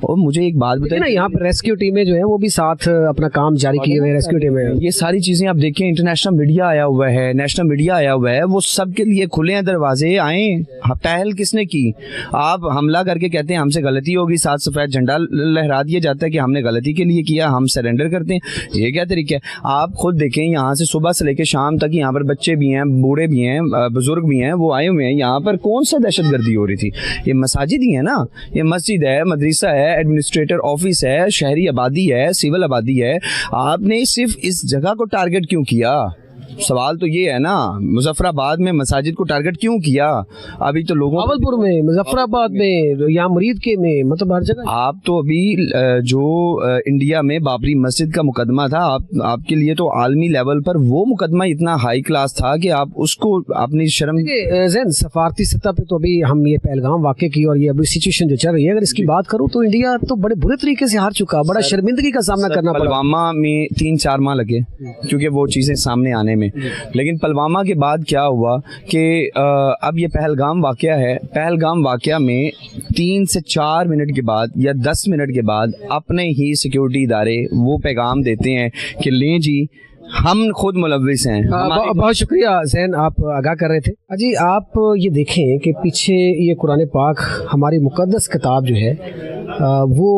और मुझे एक बात बताइए ना, यहाँ पर रेस्क्यू टीमें जो है वो भी साथ अपना काम जारी किए हुए रेस्क्यू टीमें। ये सारी चीजें आप देखें, इंटरनेशनल मीडिया आया हुआ है, नेशनल मीडिया आया हुआ है, वो सबके लिए खुले हैं दरवाजे, आए। पहल किसने की? आप हमला करके कहते हैं हमसे गलती होगी, साथ सफेद झंडा लहरा दिया जाता है कि हमने गलती के लिए किया, हम सरेंडर करते हैं। ये क्या तरीका है? आप खुद देखें, यहाँ से सुबह से लेकर शाम तक यहाँ पर बच्चे भी हैं, बूढ़े भी हैं, बुजुर्ग भी हैं, वो आए हुए हैं। यहाँ पर कौन सा दहशतगर्दी हो रही थी? ये मसाजिद ही है ना, ये मस्जिद है, मदरसा है, एडमिनिस्ट्रेटर ऑफिस है, शहरी आबादी है, सिविल आबादी है। आपने सिर्फ इस जगह को टारगेट क्यों किया? सवाल तो ये है ना, मुजफ्फराबाद में मसाजिद को टारगेट क्यों किया? अभी तो लोगों, भावलपुर में, मुजफ्फराबाद में, यहाँ मुरीद के में, मतलब हर जगह। आप तो अभी जो इंडिया में बाबरी मस्जिद का मुकदमा था, आपके लिए तो आलमी लेवल पर वो मुकदमा इतना हाई क्लास था कि आप उसको अपनी शर्म। जैन, सफारती सतह पे तो अभी हम ये पहलगाम वाक़े की और ये अभी सिचुएशन जो चल रही है, अगर इसकी बात करूँ तो इंडिया तो बड़े बुरे तरीके से हार चुका, बड़ा शर्मिंदगी का सामना करना पड़ा। पुलवामा में 3-4 माह लगे क्योंकि वो चीज़ें सामने आने में। लेकिन पुलवामा के बाद क्या हुआ कि अब ये पहलगाम वाक़या है। पहलगाम वाक़या में 3 से 4 मिनट के बाद या 10 मिनट के बाद अपने ही सिक्योरिटी इदारे वो पैगाम देते हैं कि लें जी हम खुद मुलव्विस हैं। बहुत शुक्रिया जैन, आप आगाह कर रहे थे। अजी आप ये देखें कि पीछे ये कुरान पाक, हमारी मुक़द्दस किताब जो है वो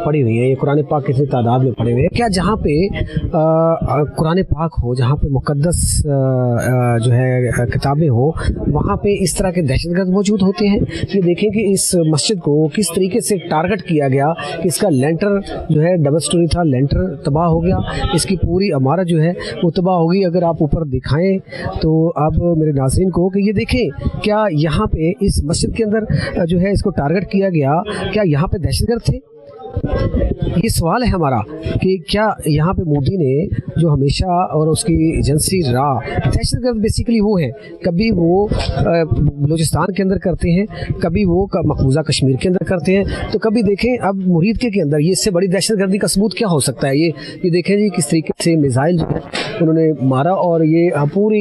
पड़ी हुई है। ये कुरान पाक कितनी तादाद में पड़े हुए हैं? क्या जहाँ पे कुरान पाक हो, जहाँ पे मुक़द्दस जो है किताबें हो, वहाँ पे इस तरह के दहशतगर्द मौजूद होते हैं? ये देखें कि इस मस्जिद को किस तरीके से टारगेट किया गया कि इसका लेंटर जो है डबल स्टोरी था, लेंटर तबाह हो गया, इसकी पूरी इमारत जो है वो तबाह होगी। अगर आप ऊपर दिखाएं तो अब मेरे नाज़रीन को कि ये देखें, क्या यहाँ पे इस मस्जिद के अंदर जो है इसको टारगेट किया गया, क्या यहाँ पे दहशतगर्द थे? ये सवाल है हमारा कि क्या यहाँ पे मोदी ने जो हमेशा और उसकी एजेंसी दहशतगर्द बेसिकली वो है, कभी वो बलूचिस्तान के अंदर करते हैं, कभी वो मकबूजा कश्मीर के अंदर करते हैं, तो कभी देखें अब मुरीद के अंदर ये इससे बड़ी दहशतगर्दी का सबूत क्या हो सकता है? ये देखें जी किस तरीके से मिसाइल जो है उन्होंने मारा, और ये पूरी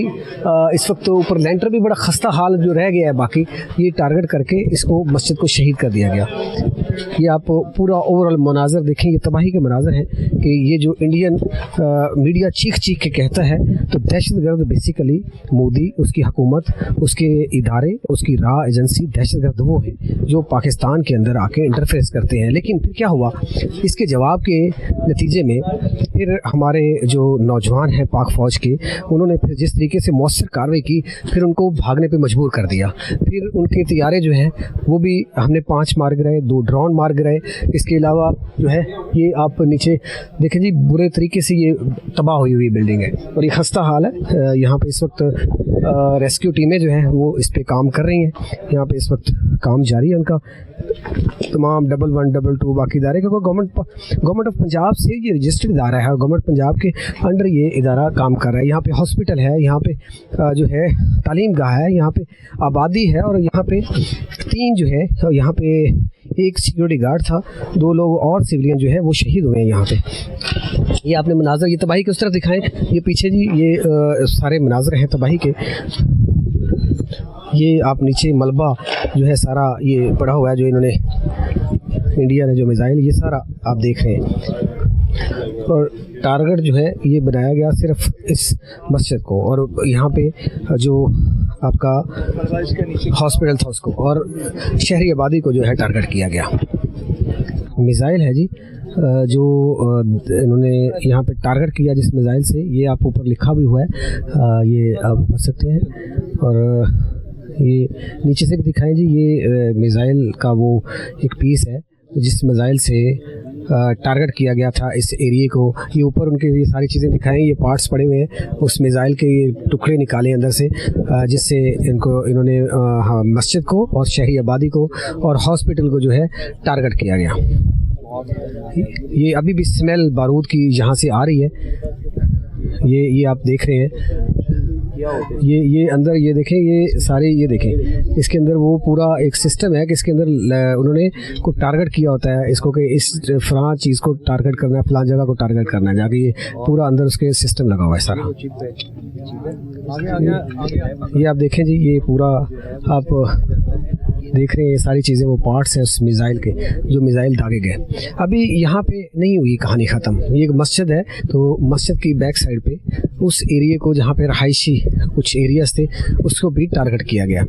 इस वक्त तो ऊपर लेंटर भी बड़ा खस्ता हाल जो रह गया है, बाकी ये टारगेट करके इसको मस्जिद को शहीद कर दिया गया। ये आप पूरा ओवरऑल मनाजर देखें, ये तबाही के मनाजर हैं कि ये जो इंडियन मीडिया चीख चीख के कहता है, तो दहशतगर्द बेसिकली मोदी, उसकी हुकूमत, उसके इदारे, उसकी एजेंसी दहशतगर्द वो हैं जो पाकिस्तान के अंदर आके इंटरफेरेंस करते हैं। लेकिन फिर क्या हुआ? इसके जवाब के नतीजे में फिर हमारे जो नौजवान हैं पाक फ़ौज के, उन्होंने फिर जिस तरीके से मौसर कार्रवाई की, फिर उनको भागने पे मजबूर कर दिया। फिर उनके तैयारे जो हैं वो भी हमने 5 मार गिराए, 2 ड्रोन मार गिराए। इसके अलावा जो है ये आप नीचे देखें जी, बुरे तरीके से ये तबाह हुई बिल्डिंग है और ये खस्ता हाल है। यहाँ पे इस वक्त रेस्क्यू टीमें जो हैं वो इस पे काम कर रही हैं। यहाँ पे इस वक्त काम जारी है उनका। तमाम 11, 22 बाकी इदारे, क्योंकि गवर्नमेंट ऑफ पंजाब से ये रजिस्टर्ड इदारा है और गवर्नमेंट पंजाब के अंडर ये इदारा काम कर रहा है। यहाँ पे हॉस्पिटल है, यहाँ पे जो है तालीम गाह है, यहाँ पे आबादी है, और यहाँ पे 3 जो है, यहाँ पे एक सिक्योरिटी गार्ड था, 2 लोग और सिविलियन जो है वो शहीद हुए हैं यहाँ पे। ये आपने मनाजर, ये तबाही के उस तरफ दिखाएं, ये पीछे जी ये सारे मनाजर हैं तबाही के। ये आप नीचे मलबा जो है सारा ये पड़ा हुआ है, जो इन्होंने इंडिया ने जो मिसाइल, ये सारा आप देख रहे हैं। और टारगेट जो है ये बनाया गया सिर्फ इस मस्जिद को, और यहाँ पे जो आपका हॉस्पिटल था उसको, और शहरी आबादी को जो है टारगेट किया गया। मिसाइल है जी जो इन्होंने यहाँ पे टारगेट किया जिस मिसाइल से, ये आप ऊपर लिखा भी हुआ है, ये आप पढ़ सकते हैं। और ये नीचे से भी दिखाएं जी, ये मिसाइल का वो एक पीस है जिस मिसाइल से टारगेट किया गया था इस एरिया को। ये ऊपर उनके ये सारी चीज़ें दिखाएं, ये पार्ट्स पड़े हुए हैं, उस मिसाइल के ये टुकड़े निकाले अंदर से, जिससे इन्होंने मस्जिद को और शहरी आबादी को और हॉस्पिटल को जो है टारगेट किया गया। ये अभी भी स्मेल बारूद की यहाँ से आ रही है, ये आप देख रहे हैं। ये अंदर ये देखें, ये सारे ये देखें, इसके अंदर वो पूरा एक सिस्टम है कि इसके अंदर उन्होंने को टारगेट किया होता है इसको, कि इस फलां चीज़ को टारगेट करना है, फलां जगह को टारगेट करना है, जाके ये पूरा अंदर उसके सिस्टम लगा हुआ है सारा। ये आप देखें जी, ये पूरा आप देख रहे हैं, ये सारी चीज़ें वो पार्ट्स हैं उस मिसाइल के जो मिसाइल दागे गए। अभी यहाँ पे नहीं हुई कहानी ख़त्म। ये एक मस्जिद है, तो मस्जिद की बैक साइड पे उस एरिया को जहाँ पे रहायशी कुछ एरियाज थे उसको भी टारगेट किया गया।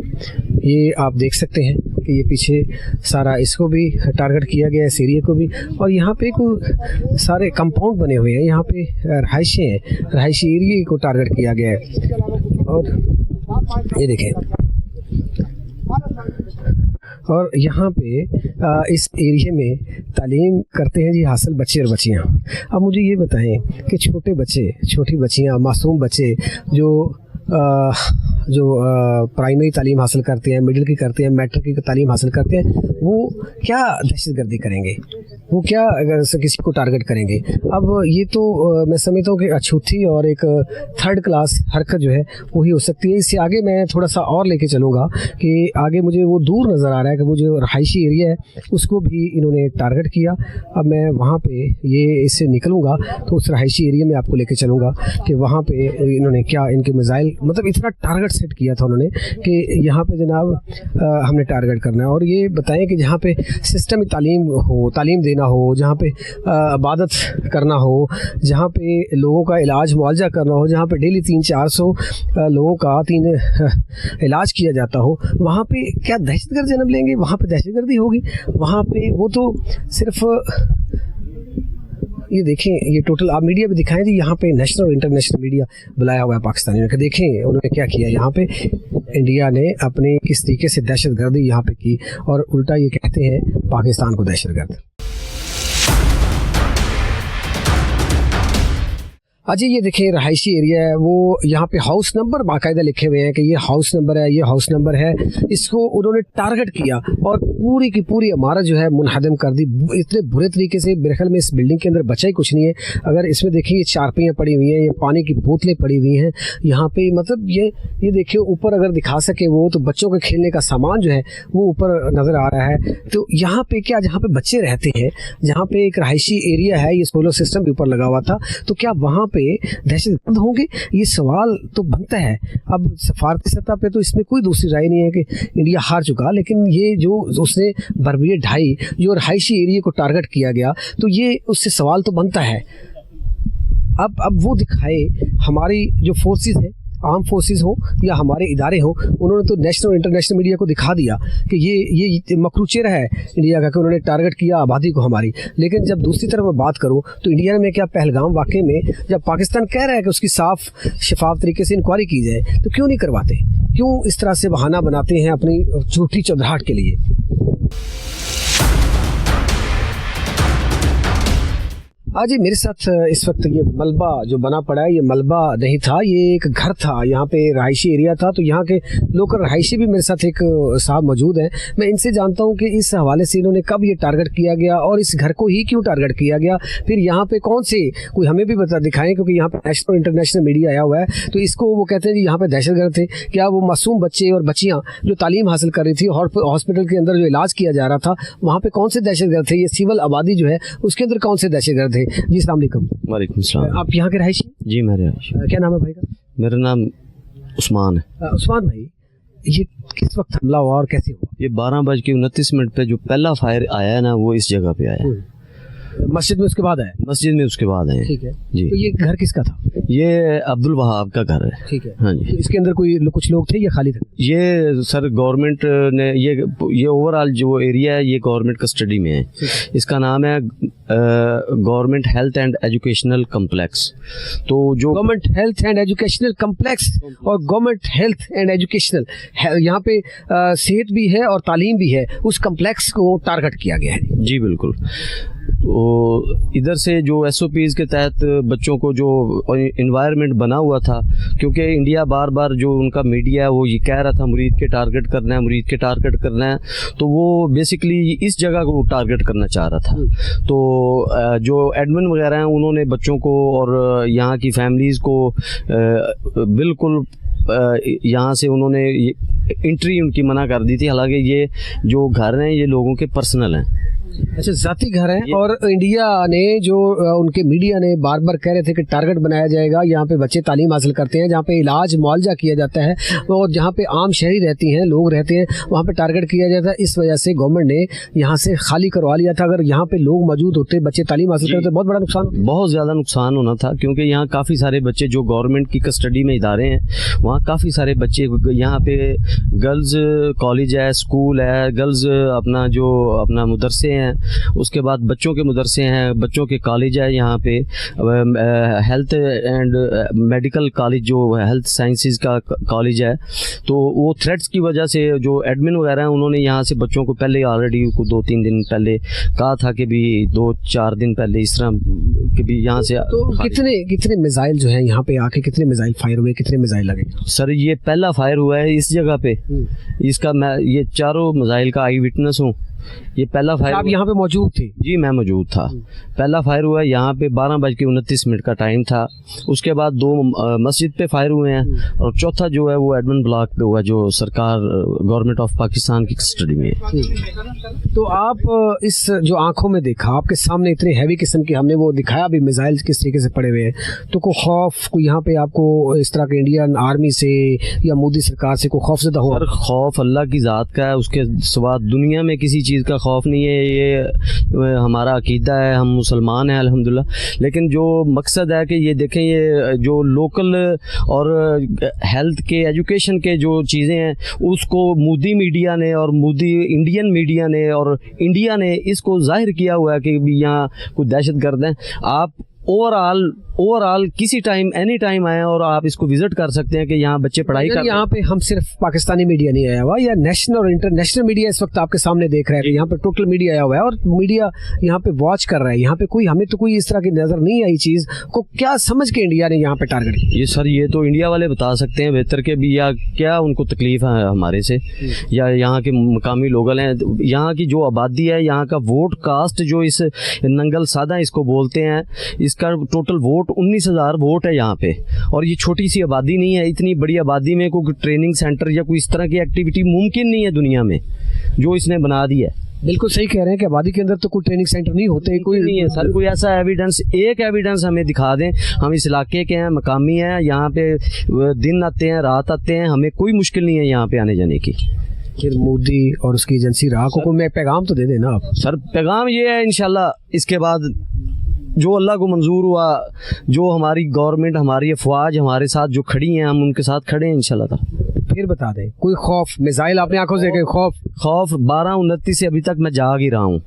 ये आप देख सकते हैं कि ये पीछे सारा इसको भी टारगेट किया गया, इस एरिया को भी। और यहाँ पे कोई सारे कंपाउंड बने हुए हैं, यहाँ पे रहायशें हैं, रहायशी एरिया को टारगेट किया गया है। और ये देखें, और यहाँ पे इस एरिया में तालीम करते हैं जी हासिल बच्चे और बच्चियाँ। अब मुझे ये बताएं कि छोटे बच्चे, छोटी बच्चियाँ, मासूम बच्चे जो जो प्राइमरी तालीम हासिल करते हैं, मिडिल की करते हैं, मैट्रिक की तालीम हासिल करते हैं, वो क्या दहशतगर्दी करेंगे, वो क्या अगर किसी को टारगेट करेंगे। अब ये तो मैं समझता हूँ कि अछूती और एक थर्ड क्लास हरकत जो है वही हो सकती है। इससे आगे मैं थोड़ा सा और लेके चलूँगा कि आगे मुझे वो दूर नज़र आ रहा है कि वो जो रहायशी एरिया है उसको भी इन्होंने टारगेट किया। अब मैं वहाँ पे ये इससे निकलूँगा तो उस रहायशी एरिया में आपको लेके चलूँगा कि वहाँ पे इन्होंने क्या इनके मिसाइल, मतलब इतना टारगेट सेट किया था उन्होंने कि यहाँ पे जनाब हमने टारगेट करना है। और ये बताएं कि जहाँ पे सिस्टम तालीम हो, तालीम देना हो, जहाँ पे इबादत करना हो, जहाँ पे लोगों का इलाज मुआवजा करना हो, जहाँ पे डेली 300-400 लोगों का इलाज किया जाता हो, वहाँ पे क्या दहशतगर्द जन्म लेंगे? वहाँ पे दहशतगर्दी होगी? वहाँ पे वो तो सिर्फ ये देखें, ये टोटल आप मीडिया भी दिखाएं जी, यहाँ पे नेशनल और इंटरनेशनल मीडिया बुलाया हुआ है पाकिस्तानियों ने। देखें उन्होंने क्या किया यहाँ पे, इंडिया ने अपने किस तरीके से दहशतगर्दी यहाँ पे की और उल्टा ये कहते हैं पाकिस्तान को दहशतगर्द। अजय ये देखिए रहायशी एरिया है, वो यहाँ पे हाउस नंबर बाकायदा लिखे हुए हैं कि ये हाउस नंबर है, ये हाउस नंबर है। इसको उन्होंने टारगेट किया और पूरी की पूरी इमारत जो है मुनहदम कर दी इतने बुरे तरीके से। मेरे ख्याल में इस बिल्डिंग के अंदर बचा ही कुछ नहीं है। अगर इसमें देखिए ये चारपाइयाँ पड़ी हुई हैं, ये पानी की बोतलें पड़ी हुई हैं यहाँ पे, मतलब ये देखिए ऊपर अगर दिखा सके वो तो बच्चों के खेलने का सामान जो है वो ऊपर नज़र आ रहा है। तो यहाँ पे क्या, जहाँ पे बच्चे रहते हैं, जहाँ पे एक रहायशी एरिया है, ये सोलर सिस्टम के ऊपर लगा हुआ था, तो क्या वहाँ पे दहशतगर्द होंगे? ये सवाल तो बनता है। अब सफारती सतह पे तो इसमें कोई दूसरी राय नहीं है कि इंडिया हार चुका, लेकिन ये जो उसने बर्बरियत ढाई, जो रहायशी एरिया को टारगेट किया गया, तो ये उससे सवाल तो बनता है। अब वो दिखाए हमारी जो फोर्सेस है, आर्म फोर्सेस हो या हमारे इदारे हो, उन्होंने तो नेशनल और इंटरनेशनल मीडिया को दिखा दिया कि ये मकरू चेहरा है इंडिया का कि उन्होंने टारगेट किया आबादी को हमारी। लेकिन जब दूसरी तरफ मैं बात करूं तो इंडिया में क्या पहलगाम वाक़े में जब पाकिस्तान कह रहा है कि उसकी साफ शफाफ तरीके से इंक्वायरी की जाए, तो क्यों नहीं करवाते? क्यों इस तरह से बहाना बनाते हैं अपनी झूठी चौधराहट के लिए? आज मेरे साथ इस वक्त ये मलबा जो बना पड़ा है, ये मलबा नहीं था, ये एक घर था, यहाँ पे रहायशी एरिया था। तो यहाँ के लोकल रहायशी भी मेरे साथ एक साहब मौजूद हैं। मैं इनसे जानता हूँ कि इस हवाले से इन्होंने कब ये टारगेट किया गया और इस घर को ही क्यों टारगेट किया गया, फिर यहाँ पे कौन से, कोई हमें भी बता दिखाएं, क्योंकि यहाँ पे नेशनल और इंटरनेशनल मीडिया आया हुआ है। तो इसको वो कहते हैं जी यहाँ पे दहशतगर्द थे। क्या वो मासूम बच्चे और बच्चियाँ जो तालीम हासिल कर रही थी, हॉस्पिटल के अंदर जो इलाज किया जा रहा था, वहाँ पे कौन से दहशतगर्द थे? ये सिविल आबादी जो है उसके अंदर कौन से दहशतगर्द थे? जी अस्सलाम वालेकुम। वालेकुम सलाम। आप यहाँ के रहायशी? जी मैं रहायशी। क्या नाम है भाई का? मेरा नाम उस्मान है। उस्मान भाई, ये किस वक्त हमला हुआ और कैसे हुआ? ये 12:29 पे जो पहला फायर आया है ना, वो इस जगह पे आया। मस्जिद में उसके बाद आया? मस्जिद में उसके बाद आए। ठीक है जी। तो ये घर किसका था? ये अब्दुल वहाब का घर है। ठीक है। हाँ जी। तो इसके अंदर कोई कुछ लोग थे या खाली थे? ये सर गवर्नमेंट ने ये ओवरऑल जो एरिया है ये गवर्नमेंट कस्टडी में है। इसका नाम है government health and educational complex. तो जो government health and educational complex और गवर्नमेंट हेल्थ एंड एजुकेशनल, यहाँ पे सेहत भी है और तालीम भी है, उस कम्प्लेक्स को टारगेट किया गया है। जी बिल्कुल। तो इधर से जो SOPs के तहत बच्चों को जो इन्वायरमेंट बना हुआ था, क्योंकि इंडिया बार बार जो उनका मीडिया है वो ये कह रहा था मुरीद के टारगेट करना है, मुरीद के टारगेट करना है, तो वो बेसिकली इस जगह को टारगेट करना चाह रहा था। तो जो एडमिन वगैरह हैं उन्होंने बच्चों को और यहाँ की फैमिलीज़ को बिल्कुल यहाँ से उन्होंने एंट्री उनकी मना कर दी थी। हालांकि ये जो घर हैं ये लोगों के पर्सनल हैं। अच्छा, जाती घर है। और इंडिया ने जो उनके मीडिया ने बार बार कह रहे थे कि टारगेट बनाया जाएगा, यहाँ पे बच्चे तालीम हासिल करते हैं, जहाँ पे इलाज मुआवजा किया जाता है और जहाँ पे आम शहरी रहती हैं, लोग रहते हैं, वहाँ पे टारगेट किया जाता है। इस वजह से गवर्नमेंट ने यहाँ से खाली करवा लिया था। अगर यहाँ पे लोग मौजूद होते, बच्चे तालीम हासिल करते, बहुत बड़ा नुकसान, बहुत ज़्यादा नुकसान होना था। क्योंकि यहाँ काफ़ी सारे बच्चे जो गवर्नमेंट की कस्टडी में इदारे हैं, वहाँ काफ़ी सारे बच्चे, यहाँ पे गर्ल्स कॉलेज है, स्कूल है, गर्ल्स अपना जो अपना मदरसे हैं, हैं, उसके बाद बच्चों के मदरसे हैं, बच्चों के कॉलेज है यहाँ पे, हेल्थ एंड मेडिकल कॉलेज जो हेल्थ साइंसेज का कॉलेज है। तो वो थ्रेट्स की वजह से जो एडमिन वगैरह हैं उन्होंने यहाँ से बच्चों को पहले ऑलरेडी 2-3 दिन पहले कहा था कि भी 2-4 दिन पहले इस तरह कि भी यहाँ से। तो कितने मिसाइल जो है यहाँ पे आके कितने मिसाइल फायर हुए, कितने मिसाइल लगे? सर ये पहला फायर हुआ है इस जगह पे, इसका मैं ये चारों मिसाइल का आई विटनेस हूँ। ये पहला फायर आप यहाँ पे मौजूद थे? जी मैं मौजूद था। पहला फायर हुआ यहाँ पे 12:29 का टाइम था। उसके बाद 2 मस्जिद पे फायर हुए हैं और चौथा जो है वो एडमिन ब्लॉक पे हुआ जो सरकार गवर्नमेंट ऑफ पाकिस्तान की कस्टडी में है। तो आप इस जो आंखों में देखा, आपके सामने इतने हैवी किस्म के हमने वो दिखाया भी मिसाइल किस तरीके से पड़े हुए हैं, तो कोई खौफ कोई यहाँ पे आपको इस तरह के इंडियन आर्मी से या मोदी सरकार से कोई खौफ ज़्यादा हुआ? सर खौफ अल्लाह की ज़ात का है, उसके सिवा दुनिया में किसी चीज़ का खौफ नहीं है। ये हमारा अकीदा है, हम मुसलमान हैं अल्हम्दुलिल्लाह। लेकिन जो मकसद है कि ये देखें, ये जो लोकल और हेल्थ के एजुकेशन के जो चीज़ें हैं उसको मोदी मीडिया ने और मोदी इंडियन मीडिया ने और इंडिया ने इसको जाहिर किया हुआ है कि यहाँ कोई दहशतगर्द हैं। आप ओवरऑल किसी टाइम एनी टाइम आए और आप इसको विजिट कर सकते हैं कि यहाँ बच्चे पढ़ाई कर। यहाँ पे हम सिर्फ पाकिस्तानी मीडिया नहीं आया हुआ, या नेशनल और इंटरनेशनल मीडिया इस वक्त आपके सामने देख रहा है कि यहाँ पे टोटल मीडिया आया हुआ है और मीडिया यहाँ पे वॉच कर रहा है। यहाँ पे कोई हमें तो कोई इस तरह की नजर नहीं आई चीज को, क्या समझ के इंडिया ने यहाँ पे टारगेट किया? ये सर ये तो इंडिया वाले बता सकते हैं बेहतर के भी, या क्या उनको तकलीफ है हमारे से, या यहाँ के मकामी लोग हैं। यहाँ की जो आबादी है, यहाँ का वोट कास्ट जो इस नंगल सादा इसको बोलते हैं, इसका टोटल वोट 19,000 वोट है यहाँ पे। और ये छोटी सी आबादी नहीं है, इतनी बड़ी आबादी में कोई ट्रेनिंग सेंटर या कोई इस तरह की एक्टिविटी मुमकिन नहीं है दुनिया में जो इसने बना दी है। बिल्कुल सही कह रहे हैं कि आबादी के अंदर तो कोई ट्रेनिंग सेंटर नहीं होते, कोई नहीं है सर। कोई ऐसा एविडेंस हमें दिखा दें, हम इस इलाके के हैं, मकामी हैं, यहाँ पे दिन आते हैं रात आते हैं, हमें कोई मुश्किल नहीं है यहाँ पे आने जाने की। फिर मोदी और उसकी एजेंसी राह को मैं पैगाम तो दे देना आप। सर पैगाम ये है इंशाल्लाह इसके बाद जो अल्लाह को मंजूर हुआ, जो हमारी गवर्नमेंट हमारी अफवाज हमारे साथ जो खड़ी हैं, हम उनके साथ खड़े हैं इंशाल्लाह। फिर बता दें कोई खौफ, मिसाइल आपने आंखों से देखे, खौफ 12:29 से अभी तक मैं जाग ही रहा हूँ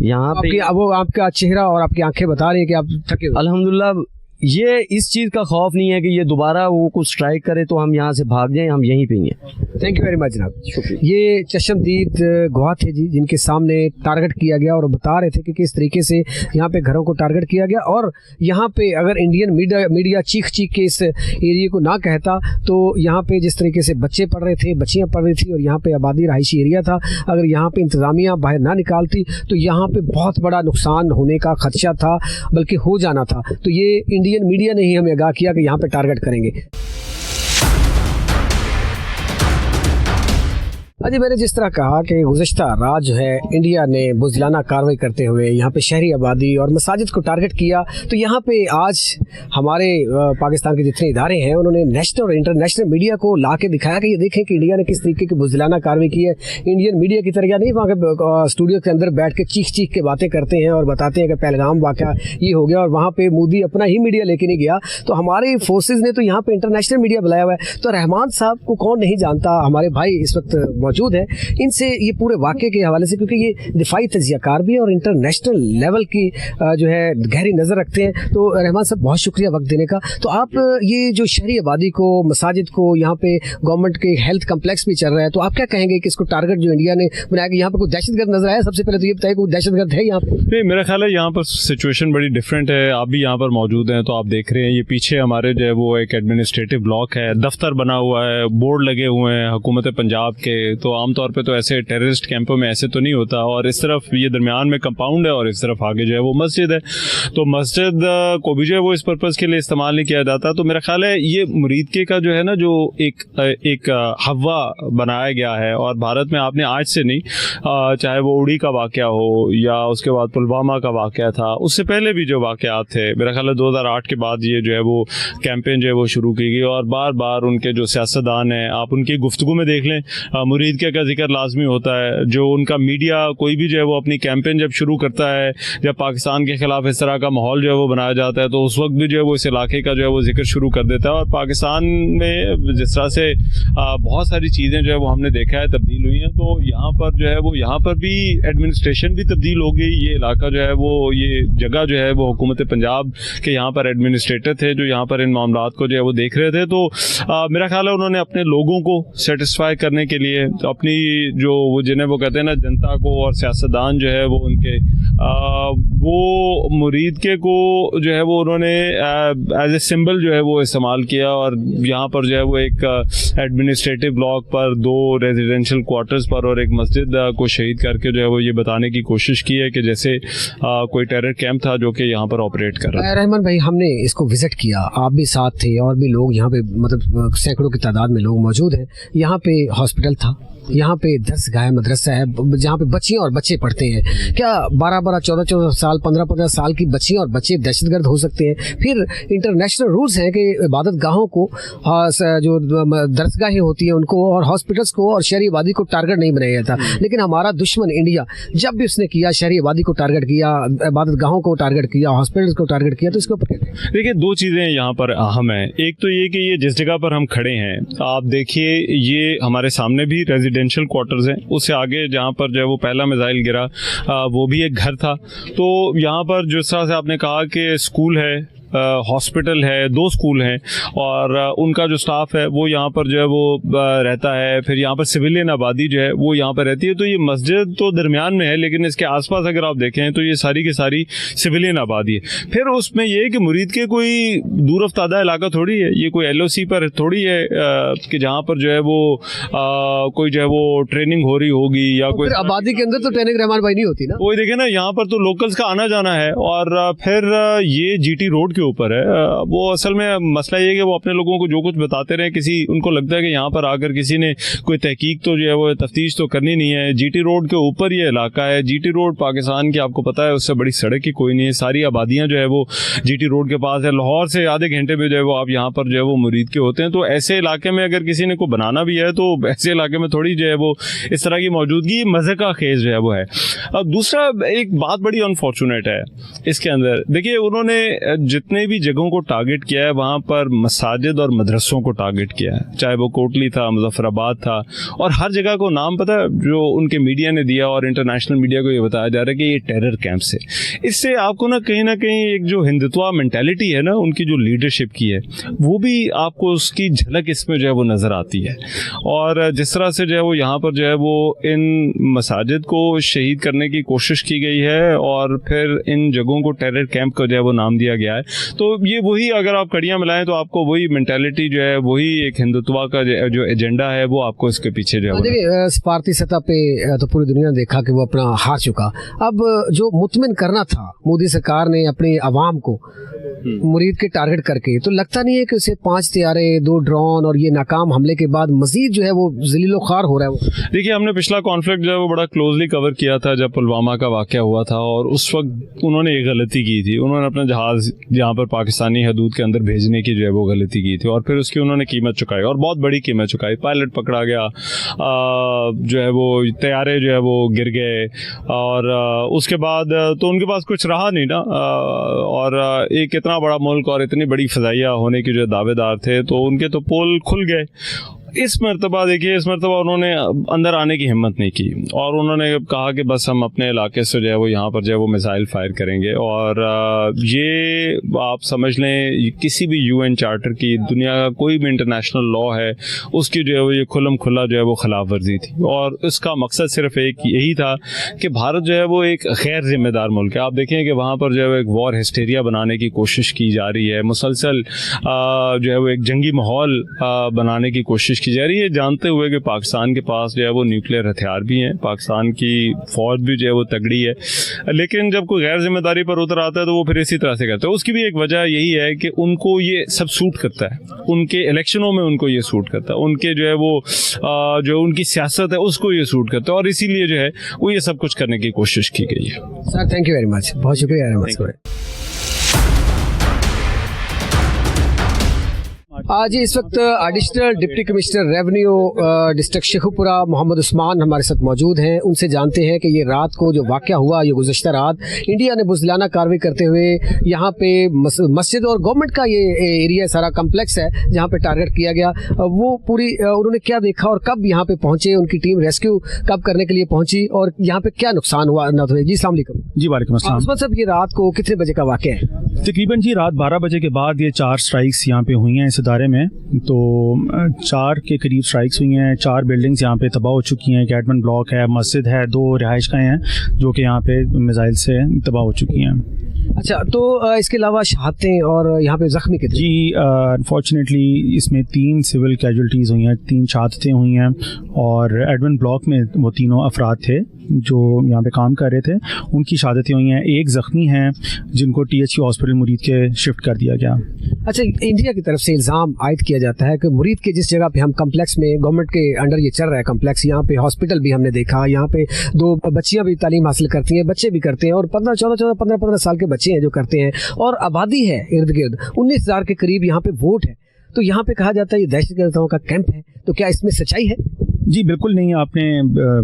यहाँ पे। वो आपका चेहरा और आपकी आंखें बता रही है कि आप थके हुए। अल्हम्दुलिल्लाह ये इस चीज़ का खौफ नहीं है कि ये दोबारा वो कुछ स्ट्राइक करे तो हम यहाँ से भाग जाएं, हम यहीं पे ही हैं। थैंक यू वेरी मच जनाब, शुक्रिया। ये चश्मदीद गवाह थे जी, जिनके सामने टारगेट किया गया और बता रहे थे कि किस तरीके से यहाँ पे घरों को टारगेट किया गया। और यहाँ पे अगर इंडियन मीडिया चीख के इस एरिया को ना कहता तो यहाँ पे जिस तरीके से बच्चे पढ़ रहे थे, बच्चियाँ पढ़ रही थी और यहाँ पे आबादी रहायशी एरिया था, अगर यहाँ पे इंतज़ामिया बाहर ना निकालती तो यहाँ पे बहुत बड़ा नुकसान होने का खदशा था, बल्कि हो जाना था। तो ये इंडियन मीडिया ने ही हमें आगाह किया कि यहाँ पे टारगेट करेंगे। अजी मैंने जिस तरह कहा कि गुज़िश्ता रात जो है इंडिया ने बुज़दिलाना कार्रवाई करते हुए यहाँ पे शहरी आबादी और मसाजिद को टारगेट किया, तो यहाँ पे आज हमारे पाकिस्तान के जितने इदारे हैं उन्होंने नेशनल और इंटरनेशनल मीडिया को ला के दिखाया कि ये देखें कि इंडिया ने किस तरीके की बुज़दिलाना कार्रवाई की है। इंडियन मीडिया की तरह नहीं वहाँ के स्टूडियो के अंदर बैठ के चीख के बातें करते हैं और बताते हैं कि पहलगाम वाक़या ये हो गया और वहाँ पर मोदी अपना ही मीडिया लेके नहीं गया। तो हमारे फोर्सेज ने तो यहाँ पर इंटरनेशनल मीडिया बुलाया हुआ है। तो रहमान साहब को कौन नहीं जानता, हमारे भाई इस वक्त मौजूद है, इनसे ये पूरे वाक़े के हवाले से, क्योंकि ये दिफाई तजियाकार भी है और इंटरनेशनल लेवल की जो है गहरी नज़र रखते हैं। तो रहमान साहब बहुत शुक्रिया वक्त देने का। तो आप ये जो शहरी आबादी को, मसाजिद को, यहाँ पे गवर्नमेंट के हेल्थ कम्प्लेक्स भी चल रहा है, तो आप क्या कहेंगे कि इसको टारगेट जो इंडिया ने बनाया कि यहाँ पे कोई दहशतगर्द नजर आया? सबसे पहले तो ये बताइए कोई दहशतगर्द है यहाँ पे? नहीं, मेरा ख्याल है यहाँ पर सिचुएशन बड़ी डिफरेंट है। आप भी यहाँ पर मौजूद हैं तो आप देख रहे हैं ये पीछे हमारे जो है वो एक एडमिनिस्ट्रेटिव ब्लॉक है, दफ्तर बना हुआ है, बोर्ड लगे हुए हैं हुकूमत पंजाब के। तो आमतौर पर तो ऐसे टेररिस्ट कैंपों में ऐसे तो नहीं होता। और इस तरफ ये दरमियान में कंपाउंड है और इस तरफ आगे जो है वो मस्जिद है। तो मस्जिद को भी जो है वो इस पर्पज़ के लिए इस्तेमाल नहीं किया जाता। तो मेरा ख्याल है ये मुरीदके का जो है ना जो एक हवा बनाया गया है, और भारत में आपने आज से नहीं, चाहे वो उड़ी का वाक़या हो या उसके बाद पुलवामा का वाक़या था, उससे पहले भी जो वाक़यात थे, मेरा ख्याल है 2008 के बाद ये जो है वो कैंपेन जो है वो शुरू की गई। और बार बार उनके जो सियासतदान हैं, आप उनकी गुफ्तगू में देख लें, मुरीद मुरीद के का जिक्र लाजमी होता है। जो उनका मीडिया कोई भी जो है वो अपनी कैंपेन जब शुरू करता है, जब पाकिस्तान के खिलाफ इस तरह का माहौल जो है वो बनाया जाता है, तो उस वक्त भी जो है वो इस इलाके का जो है वो जिक्र शुरू कर देता है। और पाकिस्तान में जिस तरह से बहुत सारी चीज़ें जो है वो हमने देखा है तब्दील हुई हैं, तो यहाँ पर जो है वो यहाँ पर भी एडमिनिस्ट्रेशन भी तब्दील हो गई। ये इलाका जो है वो, ये जगह जो है वो हुकूमत पंजाब के यहाँ पर एडमिनिस्ट्रेटर थे जो यहाँ पर इन मामलात को जो है वो देख रहे थे। तो मेरा ख्याल है उन्होंने अपने लोगों को सेटिस्फाई करने के लिए अपनी जो वो जिन्हें वो कहते हैं ना जनता को, और सियासतदान जो है वो उनके वो मुरीद के को जो है वो उन्होंने एज ए सिंबल जो है वो इस्तेमाल किया। और यहाँ पर जो है वो एक एडमिनिस्ट्रेटिव ब्लॉक पर 2 रेजिडेंशियल क्वार्टर्स पर और एक मस्जिद को शहीद करके जो है वो ये बताने की कोशिश की है कि जैसे कोई टेरर कैंप था जो कि यहाँ पर ऑपरेट कर रहा है। रहमान भाई, हमने इसको विजिट किया, आप भी साथ थे और भी लोग यहाँ पे, मतलब सैकड़ों की तादाद में लोग मौजूद हैं। यहाँ पे हॉस्पिटल था, यहाँ पे दरसगाह मदरसा है जहाँ पे बच्चियाँ और बच्चे पढ़ते हैं। क्या 12-12, 14-14 साल, 15-15 साल की बच्चियाँ और बच्चे दहशतगर्द हो सकते हैं? फिर इंटरनेशनल रूल्स हैं कि इबादत गाहों को, जो दरसगाहें होती हैं उनको, और हॉस्पिटल्स को और शहरी आबादी को टारगेट नहीं बनाया जाता। लेकिन हमारा दुश्मन इंडिया जब भी उसने किया, शहरी आबादी को टारगेट किया, इबादत गाहों को टारगेट किया, हॉस्पिटल्स को टारगेट किया, तो इसके ऊपर देखिए 2 चीज़ें यहाँ पर अहम हैं। एक तो ये कि ये जिस जगह पर हम खड़े हैं, आप देखिए ये हमारे सामने भी रेजिडेंशियल क्वार्टर्स हैं, उससे आगे जहाँ पर जो है वो पहला मिसाइल गिरा वो भी एक घर था। तो यहाँ पर जिस तरह से आपने कहा कि स्कूल है, हॉस्पिटल है, 2 स्कूल हैं, और उनका जो स्टाफ है वो यहाँ पर जो है वो रहता है। फिर यहाँ पर सिविलियन आबादी जो है वो यहाँ पर रहती है। तो ये मस्जिद तो दरमियान में है, लेकिन इसके आसपास अगर आप देखें तो ये सारी की सारी सिविलियन आबादी है। फिर उसमें ये है कि मुरीद के कोई दूर अफ्तादा इलाका थोड़ी है, ये कोई LOC पर थोड़ी है कि जहाँ पर जो है वो कोई जो है वो ट्रेनिंग हो रही होगी या कोई आबादी के अंदर तो ट्रेनिंग रहमान भाई नहीं होती ना। वही देखे ना, यहाँ पर तो लोकल्स का आना जाना है। और फिर ये GT रोड के ऊपर है। वो असल में मसला ये है कि वो अपने लोगों को जो कुछ बताते रहे, किसी उनको लगता है कि यहाँ पर आकर किसी ने कोई तहकीक तो जो है वो तफ्तीश तो करनी नहीं है। GT रोड के ऊपर ये इलाका है। GT रोड पाकिस्तान की आपको पता है उससे बड़ी सड़क की कोई नहीं है। सारी आबादियाँ जो है वो GT रोड के पास है। लाहौर से आधे घंटे में जो है वो आप यहाँ पर जो है वो मुरीद के होते हैं। तो ऐसे इलाके में अगर किसी ने को बनाना भी है तो ऐसे इलाके में थोड़ी जो है वो इस तरह की मौजूदगी मज़े का खेज जो है वो है। अब दूसरा एक बात बड़ी अनफॉर्चुनेट है इसके अंदर, देखिए उन्होंने जितने भी जगहों को टारगेट किया है वहाँ पर मसाजिद और मदरसों को टारगेट किया है, चाहे वो कोटली था, मुजफ्फराबाद था, और हर जगह को नाम पता है जो उनके मीडिया ने दिया और इंटरनेशनल मीडिया को ये बताया जा रहा है कि ये टेरर कैंप से। इससे आपको ना कहीं एक जो हिंदुत्व मेंटालिटी है ना उनकी जो लीडरशिप की है वो भी आपको उसकी झलक इसमें जो है वो नज़र आती है। और जिस तरह से जो है वो यहाँ पर जो है वो इन मसाजिद को शहीद करने की कोशिश की गई है और फिर इन जगहों को टेरर कैंप का जो है वो नाम दिया गया है। तो ये वही अगर आप कड़ियाँ मिलाएं तो आपको वही मेंटालिटी जो है, वही एक हिंदुत्व का जो एजेंडा है वो आपको इसके पीछे जो है। देखिए सफारती सतह पे तो पूरी दुनिया ने देखा कि वो अपना हार चुका। अब जो मुतमिन करना था मोदी सरकार ने अपनी आवाम को मुरीद के टारगेट करके, तो लगता नहीं है कि उसे 5 तैयारे, 2 ड्रोन और ये नाकाम हमले के बाद मजीद जो है वो जलीलो ख्वार हो रहा है। वो देखिए हमने पिछला कॉन्फ्लिक्ट जो है वो बड़ा क्लोजली कवर किया था जब पुलवामा का वाकया हुआ था, और उस वक्त उन्होंने एक गलती की थी। उन्होंने अपना जहाज जहाँ पर पाकिस्तानी हदूद के अंदर भेजने की जो है वो गलती की थी और फिर उसकी उन्होंने कीमत चुकाई और बहुत बड़ी कीमत चुकाई। पायलट पकड़ा गया, जो है वो तैयारे जो है वो गिर गए, और उसके बाद तो उनके पास कुछ रहा नहीं ना। और एक इतना बड़ा मुल्क और इतनी बड़ी फ़ज़ाइया होने के जो दावेदार थे तो उनके तो पोल खुल गए। इस मरतबा देखिए, इस मरतबा उन्होंने अंदर आने की हिम्मत नहीं की और उन्होंने कहा कि बस हम अपने इलाके से जो है वो यहाँ पर जो है वो मिसाइल फायर करेंगे। और ये आप समझ लें किसी भी UN चार्टर की, दुनिया का कोई भी इंटरनेशनल लॉ है उसकी जो है वो ये खुल्लम खुल्ला जो है वो खिलाफ वर्जी थी। और उसका मकसद सिर्फ एक यही था कि भारत जो है वो एक गैर जिम्मेदार मुल्क है। आप देखें कि वहाँ पर जो है वो एक वॉर हिस्टेरिया बनाने की कोशिश की जा रही है, मुसलसल जो है वो एक जंगी माहौल बनाने की कोशिश की जा रही है, जानते हुए कि पाकिस्तान के पास जो है वो न्यूक्लियर हथियार भी हैं, पाकिस्तान की फौज भी जो है वो तगड़ी है। लेकिन जब कोई गैर जिम्मेदारी पर उतर आता है तो वो फिर इसी तरह से करता है। उसकी भी एक वजह यही है कि उनको ये सब सूट करता है, उनके इलेक्शनों में उनको ये सूट करता है, उनके जो है वो जो उनकी सियासत है उसको ये सूट करता है, और इसीलिए जो है वो ये सब कुछ करने की कोशिश की गई है। Sir thank you very much, बहुत शुक्रिया। आज इस वक्त additional deputy commissioner revenue district Sheikhupura Mohammad Usman हमारे साथ मौजूद हैं। उनसे जानते हैं कि ये रात को जो वाक़या हुआ, ये गुज़श्ता रात इंडिया ने बुज़दिलाना कार्रवाई करते हुए यहाँ पे मस्जिद और गवर्नमेंट का ये एरिया सारा कम्प्लेक्स है जहाँ पे टारगेट किया गया, वो पूरी उन्होंने क्या देखा और कब यहाँ पे पहुँचे, उनकी टीम रेस्क्यू कब करने के लिए पहुँची और यहाँ पे क्या नुकसान हुआ न हुए। जी अस्सलाम वालेकुम। जी वालेकुम अस्सलाम। उस्मान साहब, ये रात को कितने बजे का वाक़या है? तकरीबन जी रात 12 बजे के बाद ये 4 स्ट्राइक्स यहाँ पे हुई हैं इस इदारे में। तो 4 के करीब स्ट्राइक्स हुई हैं। 4 बिल्डिंग्स यहाँ पे तबाह हो चुकी हैं। कैटमन ब्लॉक है, मस्जिद है, 2 रिहाइशगाहें हैं जो कि यहाँ पे मिसाइल से तबाह हो चुकी हैं। अच्छा, तो इसके अलावा शहादतें और यहाँ पे जख्मी कितने? जी अनफॉर्चुनेटली इसमें 3 सिविल कैजुअल्टीज़ हुई हैं, 3 शहादतें हुई हैं और एडमन ब्लॉक में वो तीनों अफराद थे जो यहाँ पे काम कर रहे थे, उनकी शहादतें हुई हैं। 1 ज़ख्मी हैं जिनको THU हॉस्पिटल मुरीद के शिफ्ट कर दिया गया। अच्छा, इंडिया की तरफ से इल्ज़ाम आयद किया जाता है कि मुरीद के जिस जगह पे हम कम्प्लेक्स में गवर्नमेंट के अंडर ये चल रहा है कम्प्लेक्स, यहाँ पे हॉस्पिटल भी हमने देखा, यहाँ पे 2 बच्चियाँ भी तालीम हासिल करती हैं, बच्चे भी करते हैं और 15 साल के बच्चे हैं जो करते हैं और आबादी है इर्द गिर्द 19,000 के करीब यहाँ पे वोट है। तो यहाँ पे कहा जाता है ये दहशतगर्दों का कैंप है, तो क्या इसमें सच्चाई है? जी बिल्कुल नहीं, आपने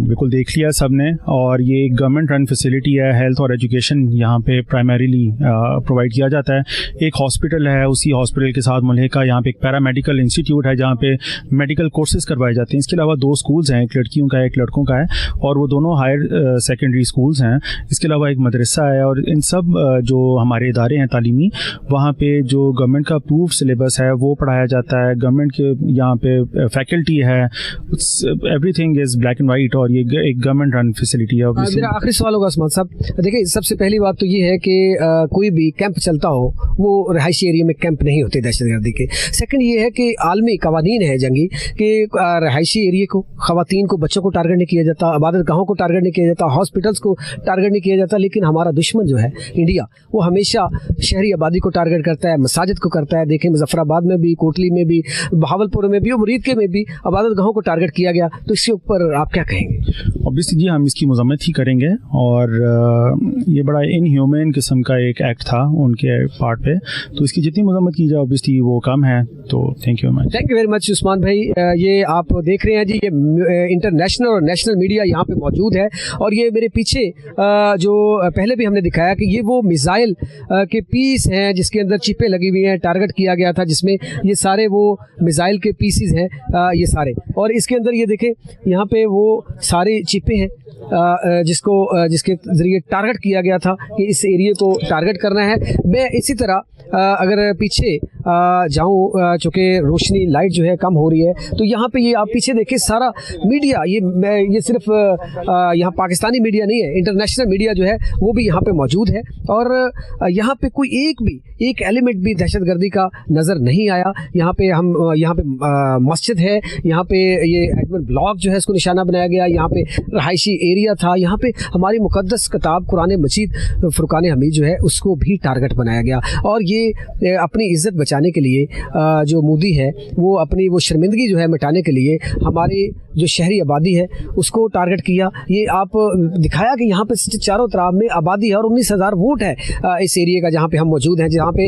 बिल्कुल देख लिया सबने। और ये एक गवर्नमेंट रन फैसिलिटी है। हेल्थ और एजुकेशन यहाँ पे प्राइमरीली प्रोवाइड किया जाता है। एक हॉस्पिटल है, उसी हॉस्पिटल के साथ मुल्हिका यहाँ पे एक पैरामेडिकल इंस्टीट्यूट है जहाँ पे मेडिकल कोर्सेज करवाए जाते हैं। इसके अलावा 2 स्कूल्स हैं, एक लड़कियों का है, एक लड़कों का है और वो दोनों हायर सेकेंडरी स्कूल्स हैं। इसके अलावा एक मदरसा है और इन सब जो हमारे इदारे हैं तालीमी, वहाँ पे जो गवर्नमेंट का अप्रूव सिलेबस है वो पढ़ाया जाता है। गवर्नमेंट के यहाँ पे फैकल्टी है, everything is black and white और ये एक गवर्नमेंट रन फैसिलिटी है। मेरा आखिरी सवाल होगा उस्मान साहब, देखिए सबसे पहली बात तो ये है कि कोई भी कैंप चलता हो वो रिहायशी एरिया में कैंप नहीं होते दहशतगर्दी के। सेकंड ये है कि आलमी कवानीन है जंगी कि रिहायशी एरिया को, खवातीन को, बच्चों को टारगेट नहीं किया जाता, इबादत गाहों को टारगेट नहीं किया जाता, हॉस्पिटल्स को टारगेट नहीं किया जाता। लेकिन हमारा दुश्मन जो है इंडिया, वो हमेशा शहरी आबादी को टारगेट करता है, मसाजिद को करता है। देखें मुजफ्फराबाद में भी, कोटली में भी, बहावलपुर में भी और मुरीद के में भी इबादत गाहों को टारगेट किया गया। तो इसके ऊपर आप क्या कहेंगे? ऑब्वियसली जी हम इसकी मजम्मत ही करेंगे और ये बड़ा इनह्यूमन किस्म का एक एक्ट था उनके पार्ट पे, तो इसकी जितनी मजम्मत की जाए ऑब्वियसली वो कम है। तो thank you much. Thank you very much Usman भाई। ये आप देख रहे हैं जी, ये इंटरनेशनल और नेशनल मीडिया यहाँ पे मौजूद है और ये मेरे पीछे जो पहले भी हमने दिखाया कि ये वो मिसाइल के पीस हैं जिसके अंदर चिपें लगी हुई हैं, टारगेट किया गया था, जिसमें ये सारे वो मिसाइल के पीसीज हैं ये सारे। और इसके अंदर ये देखें यहाँ पे वो सारी चिपें हैं जिसके ज़रिए टारगेट किया गया था कि इस एरिया को टारगेट करना है। मैं इसी तरह अगर पीछे जाऊँ, चूँकि रोशनी लाइट जो है कम हो रही है, तो यहाँ पे ये आप पीछे देखें सारा मीडिया, ये सिर्फ यहाँ पाकिस्तानी मीडिया नहीं है, इंटरनेशनल मीडिया जो है वो भी यहाँ पे मौजूद है और यहाँ पे कोई एक एलिमेंट भी दहशतगर्दी का नज़र नहीं आया। यहाँ पे मस्जिद है, यहाँ पे ये एडमन ब्लॉक जो है इसको निशाना बनाया गया, यहाँ पे रहायशी एरिया था, यहाँ पे हमारी मुकद्दस किताब कुरान मजीद फुरकान हमीद जो है उसको भी टारगेट बनाया गया। और ये अपनी इज़्ज़त बचाने के लिए जो मोदी है वो अपनी वो शर्मिंदगी जो है मिटाने के लिए हमारी जो शहरी आबादी है उसको टारगेट किया। ये आप दिखाया कि यहाँ पे चारों तरफ में आबादी है और 19,000 वोट है इस एरिया का जहाँ पे हम मौजूद हैं, जहाँ पे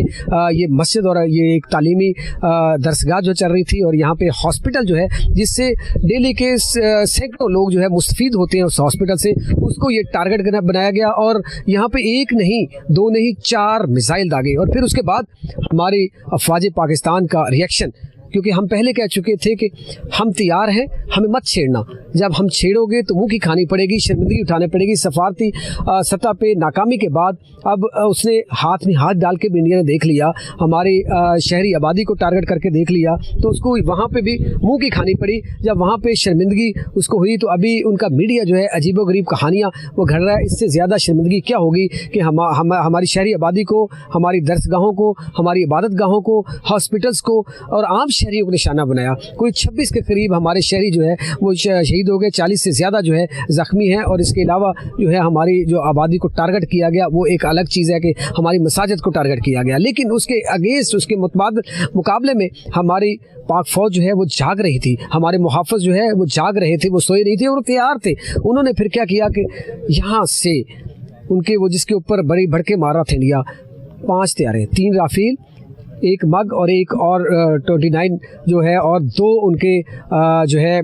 ये मस्जिद और ये एक तालीमी दरसगाह जो चल रही थी और यहाँ पे हॉस्पिटल जो है जिससे डेली के सैकड़ों लोग जो है मुस्तफीद होते हैं उस हॉस्पिटल से, उसको ये टारगेट बनाया गया। और यहाँ पे 1 नहीं 2 नहीं 4 मिसाइल दागे। और फिर उसके बाद हमारी अफवाज पाकिस्तान का रिएक्शन, क्योंकि हम पहले कह चुके थे कि हम तैयार हैं, हमें मत छेड़ना, जब हम छेड़ोगे तो मुंह की खानी पड़ेगी, शर्मिंदगी उठानी पड़ेगी। सफारती सतह पे नाकामी के बाद अब उसने हाथ में हाथ डाल के भी इंडिया ने देख लिया, हमारी शहरी आबादी को टारगेट करके देख लिया, तो उसको वहाँ पे भी मुंह की खानी पड़ी। जब वहाँ पे शर्मिंदगी उसको हुई तो अभी उनका मीडिया जो है अजीबोगरीब कहानियाँ वो घड़ रहा है। इससे ज़्यादा शर्मिंदगी क्या होगी कि हमारी शहरी आबादी को, हमारी दरसगाहों को, हमारी इबादत गाहों को, हॉस्पिटल्स को और आम शहरियों को निशाना बनाया। कोई 26 के करीब हमारे शहरी जो है वो शहीद हो गए, 40 से ज़्यादा जो है ज़ख्मी हैं। और इसके अलावा जो है हमारी जो आबादी को टारगेट किया गया वो एक अलग चीज़ है कि हमारी मसाजिद को टारगेट किया गया। लेकिन उसके अगेंस्ट, उसके मुकाबले में हमारी पाक फौज जो है वो जाग रही थी, हमारे मुहाफ़िज़ जो है वो जाग रहे थे, वो सोए नहीं थे और तैयार थे। उन्होंने फिर क्या किया कि यहाँ से उनके वो जिसके ऊपर बड़ी भड़के मारा था इंडिया, 5 तैयारे, 3 राफेल, एक मग और एक और 29 जो है और 2 उनके जो है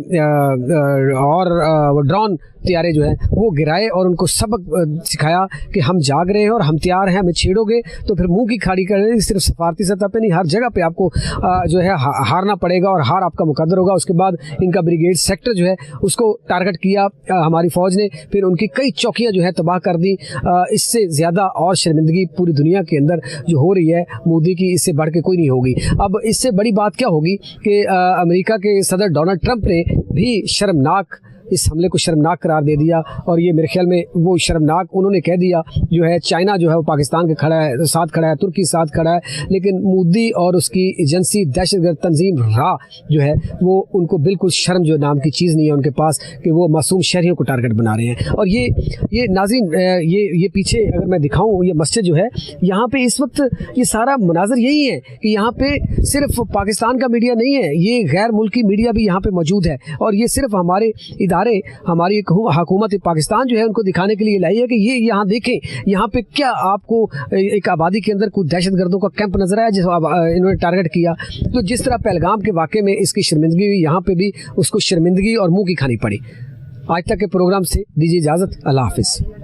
और वो ड्रोन त्यारे जो है वो गिराए और उनको सबक सिखाया कि हम जाग रहे हैं और हम तैयार हैं, हमें छेड़ोगे तो फिर मुंह की खाड़ी करेंगे। सिर्फ सफारती सतह पे नहीं, हर जगह पे आपको जो है हारना पड़ेगा और हार आपका मुकद्दर होगा। उसके बाद इनका ब्रिगेड सेक्टर जो है उसको टारगेट किया हमारी फ़ौज ने, फिर उनकी कई चौकियाँ जो है तबाह कर दी। इससे ज़्यादा और शर्मिंदगी पूरी दुनिया के अंदर जो हो रही है मोदी की, इससे बढ़ के कोई नहीं होगी। अब इससे बड़ी बात क्या होगी कि अमेरिका के सदर डोनाल्ड ट्रंप ने भी शर्मनाक इस हमले को शर्मनाक करार दे दिया और ये मेरे ख्याल में वो शर्मनाक उन्होंने कह दिया जो है चाइना जो है वो पाकिस्तान के साथ खड़ा है, तुर्की साथ खड़ा है, लेकिन मोदी और उसकी एजेंसी दहशतगर्द तंजीम रा जो है वो उनको बिल्कुल शर्म जो नाम की चीज़ नहीं है उनके पास कि वो मासूम शहरियों को टारगेट बना रहे हैं। और ये नाज़रीन ये पीछे अगर मैं दिखाऊँ, ये मस्जिद जो है यहाँ पे इस वक्त ये सारा मनाजर यही है कि यहाँ पे सिर्फ पाकिस्तान का मीडिया नहीं है, ये गैर मुल्की मीडिया भी यहाँ पे मौजूद है और ये सिर्फ हमारे हमारी हुकूमत पाकिस्तान जो है उनको दिखाने के लिए लाई है कि ये यहाँ देखें, यहाँ पे क्या आपको एक आबादी के अंदर कुछ दहशतगर्दों का कैंप नजर आया जिस इन्होंने टारगेट किया। तो जिस तरह पहलगाम के वाक़े में इसकी शर्मिंदगी हुई, यहाँ पे भी उसको शर्मिंदगी और मुंह की खानी पड़ी। आज तक के प्रोग्राम से दीजिए इजाज़त, अल्लाह हाफिज़।